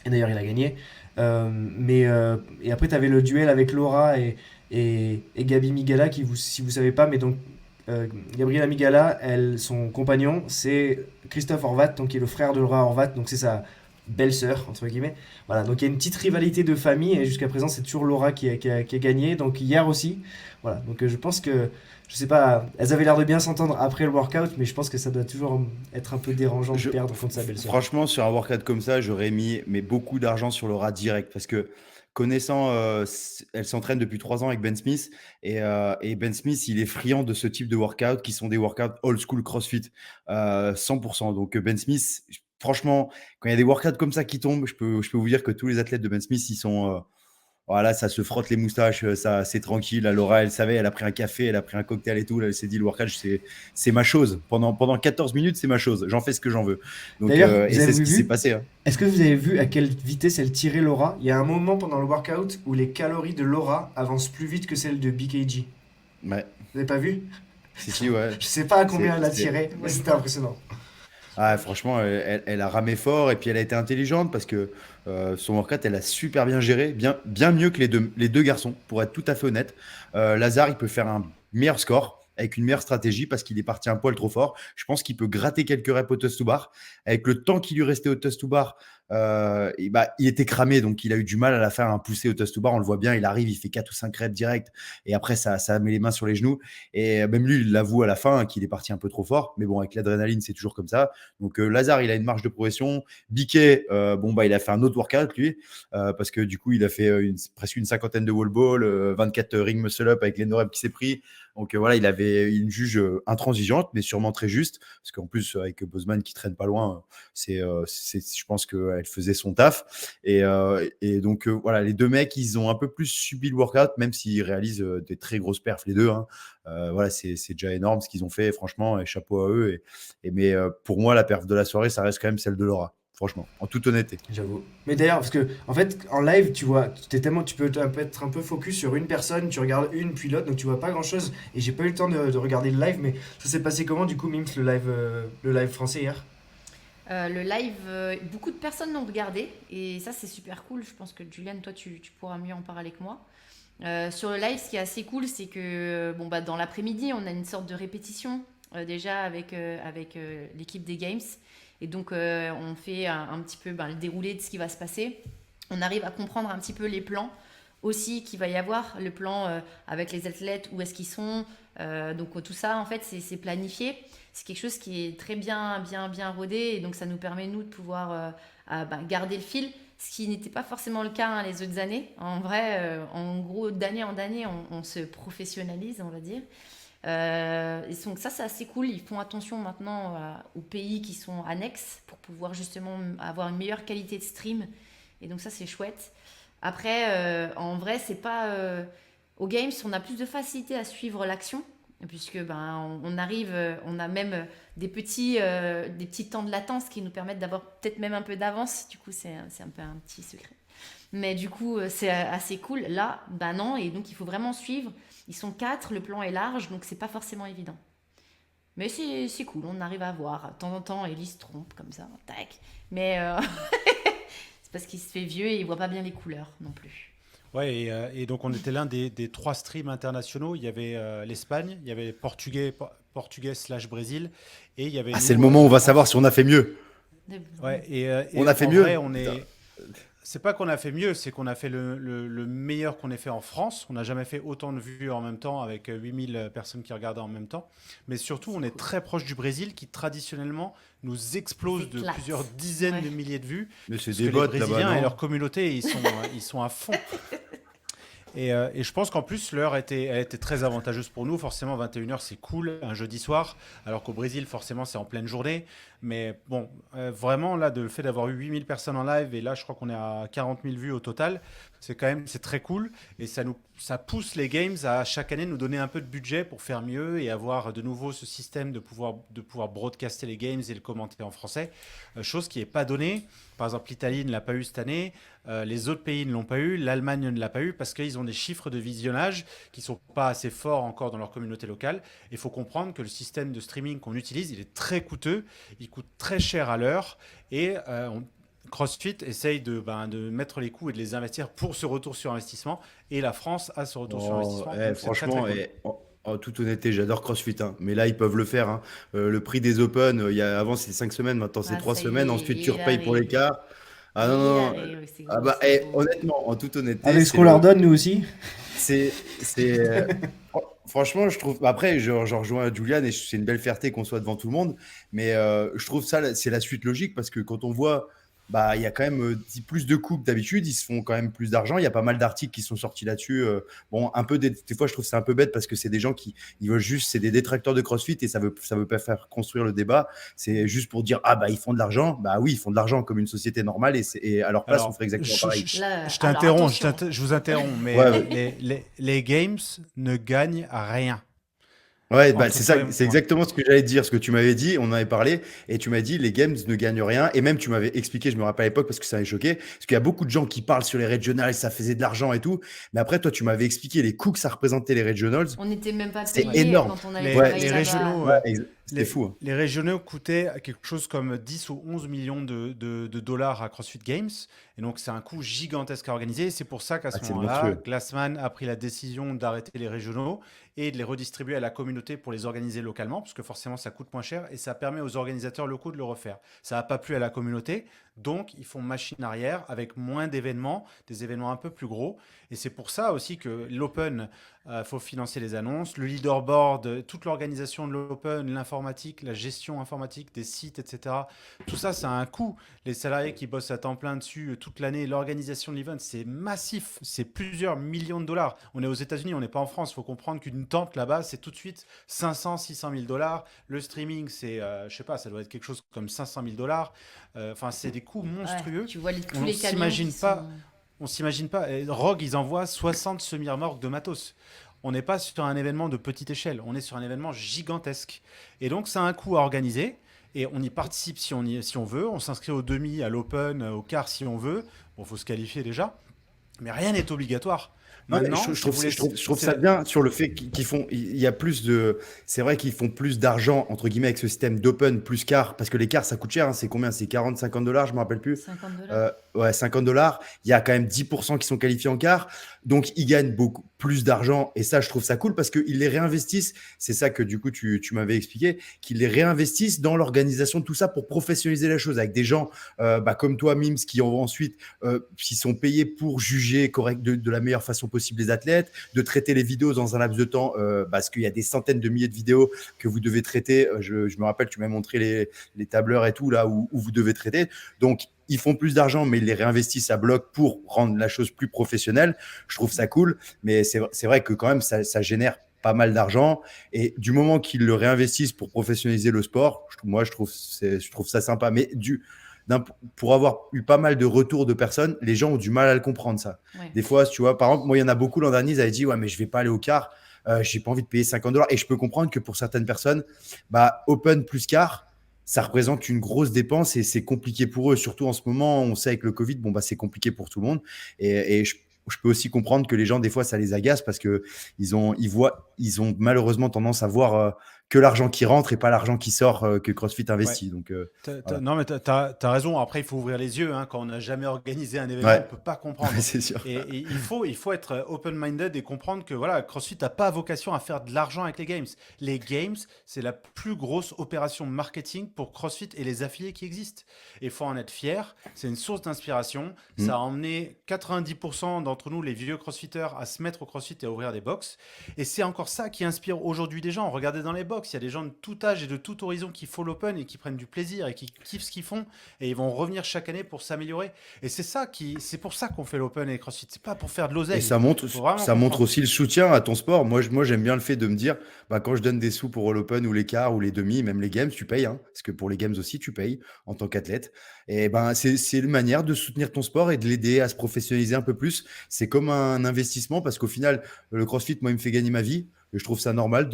Et d'ailleurs, il a gagné. Et après, tu avais le duel avec Laura et Gabi Migala, si vous savez pas, mais donc Gabriela Migala, son compagnon, c'est Christophe Horvat, donc qui est le frère de Laura Horvat, donc c'est sa belle-sœur, entre guillemets. Voilà, donc il y a une petite rivalité de famille, et jusqu'à présent, c'est toujours Laura qui a gagné, donc hier aussi. Voilà, donc je pense que, je sais pas, elles avaient l'air de bien s'entendre après le workout, mais je pense que ça doit toujours être un peu dérangeant de Je, perdre contre sa belle-sœur. franchement, sur un workout comme ça, j'aurais mis beaucoup d'argent sur Laura direct parce que connaissant, elle s'entraîne depuis 3 ans avec Ben Smith et Ben Smith, il est friand de ce type de workout qui sont des workouts old school CrossFit, 100%. Donc Ben Smith, franchement, quand il y a des workouts comme ça qui tombent, je peux vous dire que tous les athlètes de Ben Smith, ils sont, voilà, ça se frotte les moustaches, ça, c'est tranquille. La Laura, elle savait, elle a pris un café, elle a pris un cocktail et tout. Là, elle s'est dit, le workout, c'est ma chose. Pendant 14 minutes, c'est ma chose. J'en fais ce que j'en veux. Donc, D'ailleurs, et vous c'est avez ce qui s'est vu, passé, hein. est-ce que vous avez vu à quelle vitesse elle tirait Laura? Il y a un moment pendant le workout où les calories de Laura avancent plus vite que celles de BKG. Ouais. Vous avez pas vu? Si, ouais. Je sais pas à combien C'est, elle a c'est- tiré, mais c'était impressionnant. Ah, franchement, elle a ramé fort et puis elle a été intelligente parce que son workout, elle a super bien géré, bien mieux que les deux garçons, pour être tout à fait honnête. Lazare, il peut faire un meilleur score avec une meilleure stratégie parce qu'il est parti un poil trop fort. Je pense qu'il peut gratter quelques reps au toast to bar. Avec le temps qui lui restait au toast to bar, il était cramé, donc il a eu du mal à la fin à pousser au toast to bar. On le voit bien, il arrive, il fait 4 ou 5 reps direct et après, ça met les mains sur les genoux. Et même lui, il l'avoue à la fin qu'il est parti un peu trop fort. Mais bon, avec l'adrénaline, c'est toujours comme ça. Donc Lazare, il a une marge de progression. Biquet, il a fait un autre workout lui, parce que du coup, il a fait presque une cinquantaine de wall ball, 24 ring muscle up avec l'enorem qui s'est pris. Donc voilà, il avait une juge intransigeante, mais sûrement très juste, parce qu'en plus avec Bosman qui traîne pas loin, je pense qu'elle faisait son taf. Et donc voilà, les deux mecs, ils ont un peu plus subi le workout, même s'ils réalisent des très grosses perfs les deux, hein. Voilà, c'est déjà énorme ce qu'ils ont fait, franchement, et chapeau à eux. Mais pour moi, la perf de la soirée, ça reste quand même celle de Laura, franchement, en toute honnêteté. J'avoue. Mais d'ailleurs, parce que en fait, en live, tu vois, tu peux être un peu focus sur une personne, tu regardes une puis l'autre, donc tu vois pas grand chose. Et j'ai pas eu le temps de regarder le live, mais ça s'est passé comment du coup, Mims, le live français hier? Le live, beaucoup de personnes l'ont regardé et ça c'est super cool. Je pense que Juliane, toi tu pourras mieux en parler que moi. Sur le live, ce qui est assez cool, c'est que dans l'après-midi, on a une sorte de répétition déjà avec l'équipe des Games. Et donc, on fait un petit peu le déroulé de ce qui va se passer. On arrive à comprendre un petit peu les plans aussi qu'il va y avoir, le plan avec les athlètes, où est-ce qu'ils sont. Donc, tout ça, en fait, c'est planifié. C'est quelque chose qui est très bien rodé. Et donc, ça nous permet, nous, de pouvoir garder le fil. Ce qui n'était pas forcément le cas les autres années. En vrai, en gros, d'année en année, on se professionnalise, on va dire. Et donc ça, c'est assez cool. Ils font attention maintenant aux pays qui sont annexes pour pouvoir justement avoir une meilleure qualité de stream. Et donc ça, c'est chouette. Après, en vrai, c'est pas... aux Games, on a plus de facilité à suivre l'action puisque on arrive, on a même des petits temps de latence qui nous permettent d'avoir peut-être même un peu d'avance. Du coup, c'est un peu un petit secret. Mais du coup, c'est assez cool. Là, non. Et donc, il faut vraiment suivre. Ils sont 4, le plan est large, donc c'est pas forcément évident. Mais c'est cool, on arrive à voir. De temps en temps, Ellie se trompe comme ça, tac. Mais c'est parce qu'il se fait vieux et il voit pas bien les couleurs non plus. Ouais, et donc on était l'un des 3 streams internationaux. Il y avait l'Espagne, il y avait Portugais/Brésil, et il y avait Ah, nous, c'est le moment où on va France. savoir si on a fait mieux. Ouais, On a fait en mieux. vrai, on Putain. est. c'est pas qu'on a fait mieux, c'est qu'on a fait le meilleur qu'on ait fait en France. On n'a jamais fait autant de vues en même temps avec 8000 personnes qui regardaient en même temps. Mais surtout, on C'est est cool. très proche du Brésil qui traditionnellement nous explose de Éclate. plusieurs dizaines de Ouais. milliers de vues. Mais c'est Parce des que les bots là-bas, Brésiliens et non? leur communauté, ils sont à fond. Et je pense qu'en plus, elle était très avantageuse pour nous. Forcément, 21h, c'est cool, un jeudi soir, alors qu'au Brésil, forcément, c'est en pleine journée. Mais bon, vraiment, là, le fait d'avoir eu 8000 personnes en live, et là, je crois qu'on est à 40 000 vues au total, c'est très cool. Et ça pousse les games à chaque année nous donner un peu de budget pour faire mieux et avoir de nouveau ce système de pouvoir broadcaster les games et le commenter en français. Chose qui n'est pas donnée. Par exemple, l'Italie ne l'a pas eu cette année. Les autres pays ne l'ont pas eu, l'Allemagne ne l'a pas eu parce qu'ils ont des chiffres de visionnage qui sont pas assez forts encore dans leur communauté locale. Il faut comprendre que le système de streaming qu'on utilise, il est très coûteux, il coûte très cher à l'heure et CrossFit essaye de mettre les coûts et de les investir pour ce retour sur investissement et la France a ce retour sur Oh, investissement. Donc c'est très très franchement, cool. en toute honnêteté, j'adore CrossFit, hein. Mais là, ils peuvent le faire, hein. Le prix des Open, avant c'était 5 semaines, maintenant c'est Ah, 3 ça y semaines. est, Ensuite, tu il repayes pour arrive. l'écart. Ah non, Il non, non. arrive, c'est Ah beau, bah, c'est beau. honnêtement, en toute honnêteté, Avec ce c'est qu'on leur le, donne, nous aussi. c'est, franchement, je trouve. Après, je rejoins Julian et c'est une belle fierté qu'on soit devant tout le monde. Mais je trouve ça, c'est la suite logique parce que quand on voit, bah, il y a quand même plus de coupes d'habitude, ils se font quand même plus d'argent. Il y a pas mal d'articles qui sont sortis là-dessus. Bon, un peu des fois, je trouve que c'est un peu bête parce que c'est des gens qui ils veulent juste, c'est des détracteurs de CrossFit et ça veut pas faire construire le débat. C'est juste pour dire, ah bah ils font de l'argent. Bah oui, ils font de l'argent comme une société normale et à leur place, on Alors, ferait exactement pareil. Là, je alors t'interromps, attention. je vous interromps, mais Ouais, ouais. les games ne gagnent à rien Ouais, bah, entre toi et c'est moi. exactement ce que j'allais te dire, ce que tu m'avais dit, on en avait parlé, et tu m'as dit les games ne gagnent rien, et même tu m'avais expliqué, je me rappelle à l'époque parce que ça m'avait choqué, parce qu'il y a beaucoup de gens qui parlent sur les regionals, ça faisait de l'argent et tout, mais après toi tu m'avais expliqué les coûts que ça représentait les regionals, On n'était même pas c'était Ouais. payé énorme. quand on allait Les, Ouais, travailler les là-bas. régionaux, ouais, c'était les, fou, hein. les régionaux coûtaient quelque chose comme 10 ou 11 millions de dollars à CrossFit Games. Et donc, c'est un coût gigantesque à organiser. C'est pour ça qu'à Ah, ce c'est moment-là, monstrueux. Glassman a pris la décision d'arrêter les régionaux et de les redistribuer à la communauté pour les organiser localement, parce que forcément, ça coûte moins cher et ça permet aux organisateurs locaux de le refaire. Ça n'a pas plu à la communauté, donc ils font machine arrière avec moins d'événements, des événements un peu plus gros. Et c'est pour ça aussi que l'Open, faut financer les annonces, le leaderboard, toute l'organisation de l'Open, l'informatique, la gestion informatique des sites, etc. Tout ça, ça a un coût. Les salariés qui bossent à temps plein dessus toute l'année, l'organisation de l'event, c'est massif, c'est plusieurs millions de dollars. On est aux États-Unis, on n'est pas en France. Il faut comprendre qu'une tente là-bas, c'est tout de suite 500, 600 000 dollars. Le streaming, c'est, je sais pas, ça doit être quelque chose comme 500 000 dollars. Enfin, c'est des coûts Ouais, monstrueux. tu vois tous On les camions qui s'imagine pas, sont. on s'imagine pas. Rogue, ils envoient 60 semi-remorques de matos. On n'est pas sur un événement de petite échelle, on est sur un événement gigantesque. Et donc, ça a un coût à organiser. Et on y participe si on veut. On s'inscrit au demi, à l'open, au quart si on veut. Bon, faut se qualifier déjà. Mais rien n'est obligatoire. Non, mais Maintenant, si vous voulez, je trouve ça bien sur le fait qu'ils font, il y a plus de, c'est vrai qu'ils font plus d'argent, entre guillemets, avec ce système d'open plus car, parce que les cars, ça coûte cher, hein, c'est combien? C'est 40, 50 dollars, je me rappelle plus. 50 dollars. Ouais, 50 dollars. Il y a quand même 10% qui sont qualifiés en quart. Donc, ils gagnent beaucoup plus d'argent. Et ça, je trouve ça cool parce qu'ils les réinvestissent. C'est ça que, du coup, tu m'avais expliqué, qu'ils les réinvestissent dans l'organisation de tout ça pour professionnaliser la chose avec des gens, comme toi, Mims, qui sont payés pour juger de la meilleure façon possible les athlètes, de traiter les vidéos dans un laps de temps, parce qu'il y a des centaines de milliers de vidéos que vous devez traiter. Je me rappelle, tu m'as montré les tableurs et tout, là, où vous devez traiter. Donc, ils font plus d'argent, mais ils les réinvestissent à bloc pour rendre la chose plus professionnelle. Je trouve ça cool, mais c'est vrai que quand même, ça génère pas mal d'argent. Et du moment qu'ils le réinvestissent pour professionnaliser le sport, je trouve ça sympa. Mais pour avoir eu pas mal de retours de personnes, les gens ont du mal à le comprendre, ça. Ouais. Des fois, tu vois, par exemple, moi, il y en a beaucoup l'an dernier, ils avaient dit, ouais, mais je vais pas aller au quart, j'ai pas envie de payer 50 dollars. Et je peux comprendre que pour certaines personnes, open plus quart, ça représente une grosse dépense et c'est compliqué pour eux. Surtout en ce moment, on sait avec le Covid, c'est compliqué pour tout le monde. Et je peux aussi comprendre que les gens, des fois, ça les agace parce que ils ont malheureusement tendance à voir que l'argent qui rentre et pas l'argent qui sort que CrossFit investit. Donc, voilà. Non, mais t'as raison. Après, il faut ouvrir les yeux. Quand on n'a jamais organisé un événement, Ouais. on ne peut pas comprendre. Ouais, c'est sûr. Et il faut être open-minded et comprendre que voilà, CrossFit n'a pas vocation à faire de l'argent avec les games. Les games, c'est la plus grosse opération marketing pour CrossFit et les affiliés qui existent. Et il faut en être fier. C'est une source d'inspiration. Ça a emmené 90% d'entre nous, les vieux CrossFitters, à se mettre au CrossFit et à ouvrir des box. Et c'est encore ça qui inspire aujourd'hui des gens. Regardez dans les box, il y a des gens de tout âge et de tout horizon qui font l'open et qui prennent du plaisir et qui kiffent ce qu'ils font. Et ils vont revenir chaque année pour s'améliorer. Et c'est pour ça qu'on fait l'open et CrossFit. C'est pas pour faire de l'oseille. Et ça montre comprendre. aussi le soutien à ton sport. Moi, j'aime bien le fait de me dire, quand je donne des sous pour l'Open ou les quarts ou les demi, même les games, tu payes. Parce que pour les games aussi, tu payes en tant qu'athlète. Et c'est une manière de soutenir ton sport et de l'aider à se professionnaliser un peu plus. C'est comme un investissement parce qu'au final, le CrossFit, moi, il me fait gagner ma vie. Et je trouve ça normal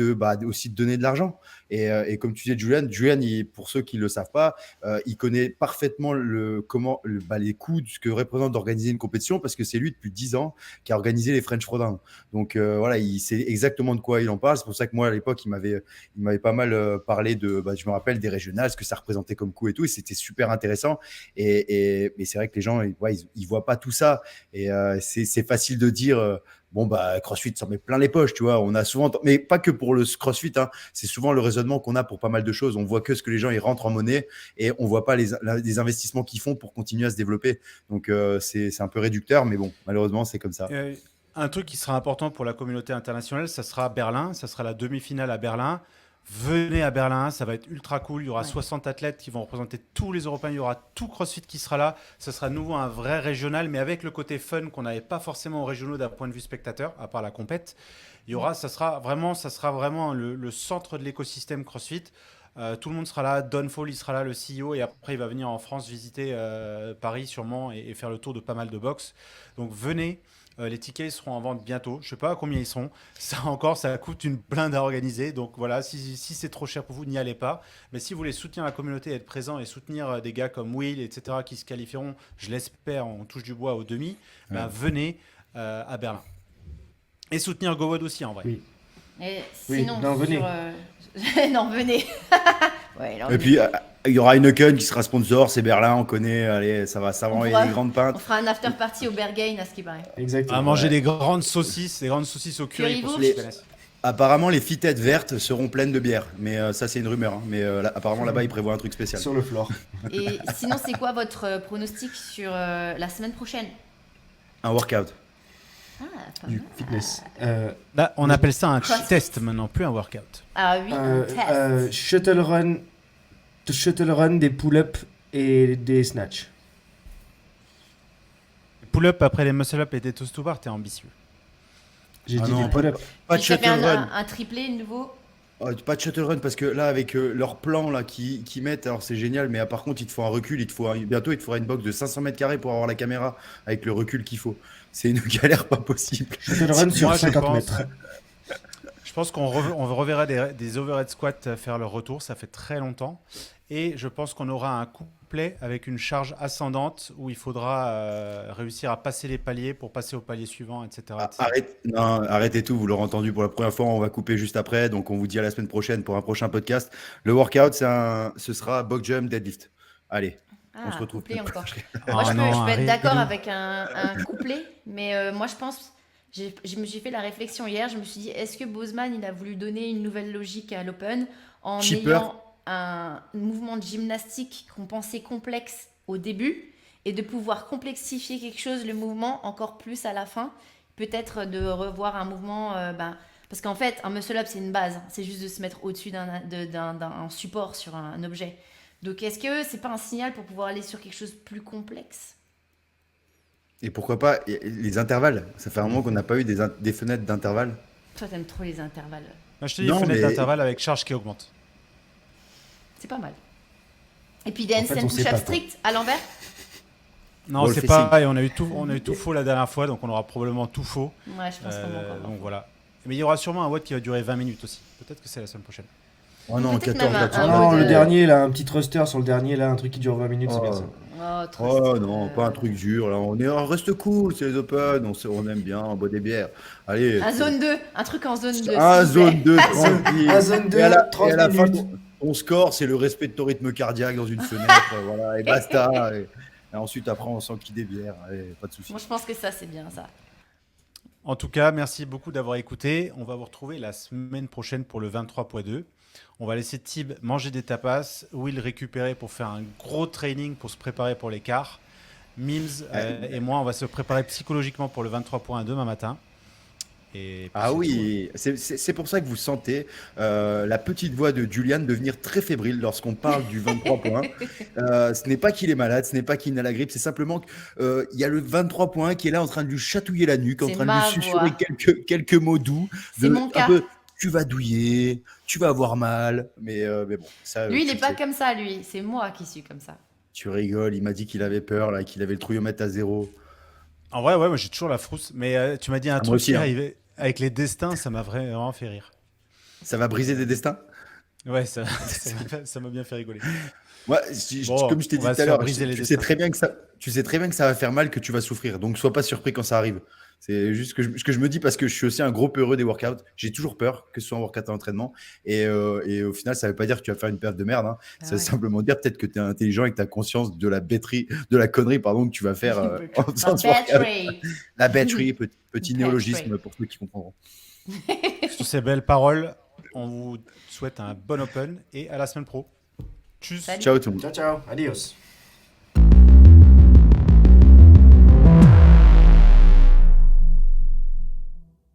aussi de donner de l'argent. Et comme tu disais, Julian, pour ceux qui ne le savent pas, il connaît parfaitement les coûts de ce que représente d'organiser une compétition parce que c'est lui depuis 10 ans qui a organisé les French Throwdown. Donc voilà, il sait exactement de quoi il en parle. C'est pour ça que moi, à l'époque, il m'avait pas mal parlé je me rappelle des régionales, ce que ça représentait comme coût et tout. Et c'était super intéressant. Et c'est vrai que les gens, ils voient pas tout ça. Et c'est facile de dire... CrossFit s'en met plein les poches, tu vois. On a souvent, mais pas que pour le CrossFit, c'est souvent le raisonnement qu'on a pour pas mal de choses. On voit que ce que les gens ils rentrent en monnaie et on voit pas les investissements qu'ils font pour continuer à se développer. Donc c'est un peu réducteur, mais bon, malheureusement c'est comme ça. Un truc qui sera important pour la communauté internationale, ça sera Berlin, ça sera la demi-finale à Berlin. Venez à Berlin, ça va être ultra cool. Il y aura 60 athlètes qui vont représenter tous les Européens. Il y aura tout CrossFit qui sera là. Ce sera de nouveau un vrai régional, mais avec le côté fun qu'on n'avait pas forcément aux régionaux d'un point de vue spectateur, à part la compète. Ça sera vraiment le centre de l'écosystème CrossFit. Tout le monde sera là. Don Fall, il sera là, le CEO, et après il va venir en France visiter Paris sûrement et faire le tour de pas mal de box. Donc venez. Les tickets seront en vente bientôt. Je ne sais pas à combien ils seront. Ça coûte une blinde à organiser. Donc voilà, si c'est trop cher pour vous, n'y allez pas. Mais si vous voulez soutenir la communauté, être présent et soutenir des gars comme Will, etc., qui se qualifieront, je l'espère, on touche du bois au demi, venez à Berlin. Et soutenir GoWOD aussi, en vrai. Oui. Et sinon, venez. non, venez. Et puis, il y aura Heineken qui sera sponsor, c'est Berlin, on connaît, allez, ça va envoyer des grandes pintes. On fera un after party au Berghain, à ce qui paraît. Exactement. À manger des grandes saucisses au curry pour ceux qui connaissent. Apparemment, les fitettes vertes seront pleines de bière, mais ça c'est une rumeur. Mais apparemment là-bas, ils prévoient un truc spécial. Sur le floor. Et sinon, c'est quoi votre pronostic sur la semaine prochaine? Un workout. Du fitness. Là, on appelle ça un test maintenant, plus un workout. Ah oui, un test. Shuttle run, des pull-ups et des snatch. Pull-up après les muscle-up et des toast to bar, t'es ambitieux. J'ai dit non, des pull-ups. Pas de shuttle run. Un triplé nouveau. Pas de shuttle run parce que là, avec leur plan là qu'ils mettent, alors c'est génial, mais par contre, il te faut un recul. Bientôt, il te faudra une box de 500 mètres carrés pour avoir la caméra avec le recul qu'il faut. C'est une galère pas possible. Shuttle run sur 50 mètres. Je pense qu'on reverra des overhead squats faire leur retour. Ça fait très longtemps. Et je pense qu'on aura un couplet avec une charge ascendante où il faudra réussir à passer les paliers pour passer au palier suivant, etc. Arrêtez tout, vous l'aurez entendu pour la première fois, on va couper juste après, donc on vous dit à la semaine prochaine pour un prochain podcast. Le workout, ce sera box jump, deadlift. Allez, on se retrouve. Couplet encore. Oh Moi, je non, peux être d'accord arrête. avec un couplet, mais moi, je pense... J'ai fait la réflexion hier, je me suis dit, est-ce que Bozeman, il a voulu donner une nouvelle logique à l'Open en Cheaper. ayant un mouvement de gymnastique qu'on pensait complexe au début et de pouvoir complexifier quelque chose, le mouvement, encore plus à la fin, peut-être de revoir un mouvement, parce qu'en fait, un muscle-up, c'est une base, c'est juste de se mettre au-dessus d'un support sur un objet. Donc, est-ce que c'est pas un signal pour pouvoir aller sur quelque chose de plus complexe? Et pourquoi pas les intervalles. Ça fait un moment qu'on n'a pas eu des fenêtres d'intervalles. Toi, t'aimes trop les intervalles. Moi, je te dis Non, fenêtre mais- d'intervalle avec charge qui augmente. C'est pas mal. Et puis des En fait, handstand on sait push-up pas, strict à l'envers. Non, Wall c'est facing. pas. Et on a eu tout faux la dernière fois, donc on aura probablement tout faux. Ouais, je pense qu'on va encore. Donc voilà. Mais il y aura sûrement un WOD qui va durer 20 minutes aussi. Peut-être que c'est la semaine prochaine. Oh non, Peut-être 14 même là-dessus. un Non, mode, le dernier, là, un petit thruster sur le dernier, là, un truc qui dure 20 minutes, c'est bien ça. Oh, trop Oh stylé. non, pas un truc dur. Là, on reste cool, c'est les Open, on aime bien, on boit des bières. Allez, Un zone 2, un truc en zone 2, un s'il vous plaît. zone 2, tranquille. Un zone 2, Et à 30 la fin, minutes. ton score, c'est le respect de ton rythme cardiaque dans une fenêtre, voilà, et basta. Et ensuite, après, on s'enquille des bières, allez, pas de soucis. Moi, je pense que ça, c'est bien, ça. En tout cas, merci beaucoup d'avoir écouté. On va vous retrouver la semaine prochaine pour le 23.2. On va laisser Tib manger des tapas, Will récupérer pour faire un gros training pour se préparer pour l'écart. Mims et moi, on va se préparer psychologiquement pour le 23.1 demain matin. Et puis Ah c'est oui, c'est pour ça que vous sentez la petite voix de Julian devenir très fébrile lorsqu'on parle du 23 points. Ce n'est pas qu'il est malade, ce n'est pas qu'il a la grippe, c'est simplement qu'il y a le 23 points qui est là en train de lui chatouiller la nuque, en C'est train de ma lui susurrer voix. quelques mots doux. C'est mon un cas. peu, tu vas douiller, tu vas avoir mal, mais bon, ça, Lui, il tu est le pas sais. comme ça, lui. C'est moi qui suis comme ça. Tu rigoles, il m'a dit qu'il avait peur, là, qu'il avait le trouillomètre à 0. En vrai, ouais, moi j'ai toujours la frousse. Mais tu m'as dit un Ah, moi truc aussi, hier, hein. avec les destins, ça m'a vraiment fait rire. Ça va briser des destins. Ouais, ça m'a bien fait rigoler. Moi, Bon, comme je t'ai on dit va tout à se l'heure, faire briser les tu sais destins. très bien que ça va faire mal, que tu vas souffrir. Donc, sois pas surpris quand ça arrive. C'est juste ce que je me dis parce que je suis aussi un gros peureux des workouts. J'ai toujours peur que ce soit un workout à l'entraînement. Et au final, ça veut pas dire que tu vas faire une perte de merde. Hein. Ah Ça veut ouais. simplement dire peut-être que tu es intelligent et que tu as conscience de la connerie pardon, que tu vas faire en faisant Un ce workout. battery. La battery, petit Battery. néologisme pour ceux qui comprendront. Sur ces belles paroles, on vous souhaite un bon Open et à la semaine pro. Tchuss. Salut. Ciao tout le monde. Ciao, ciao. Adios.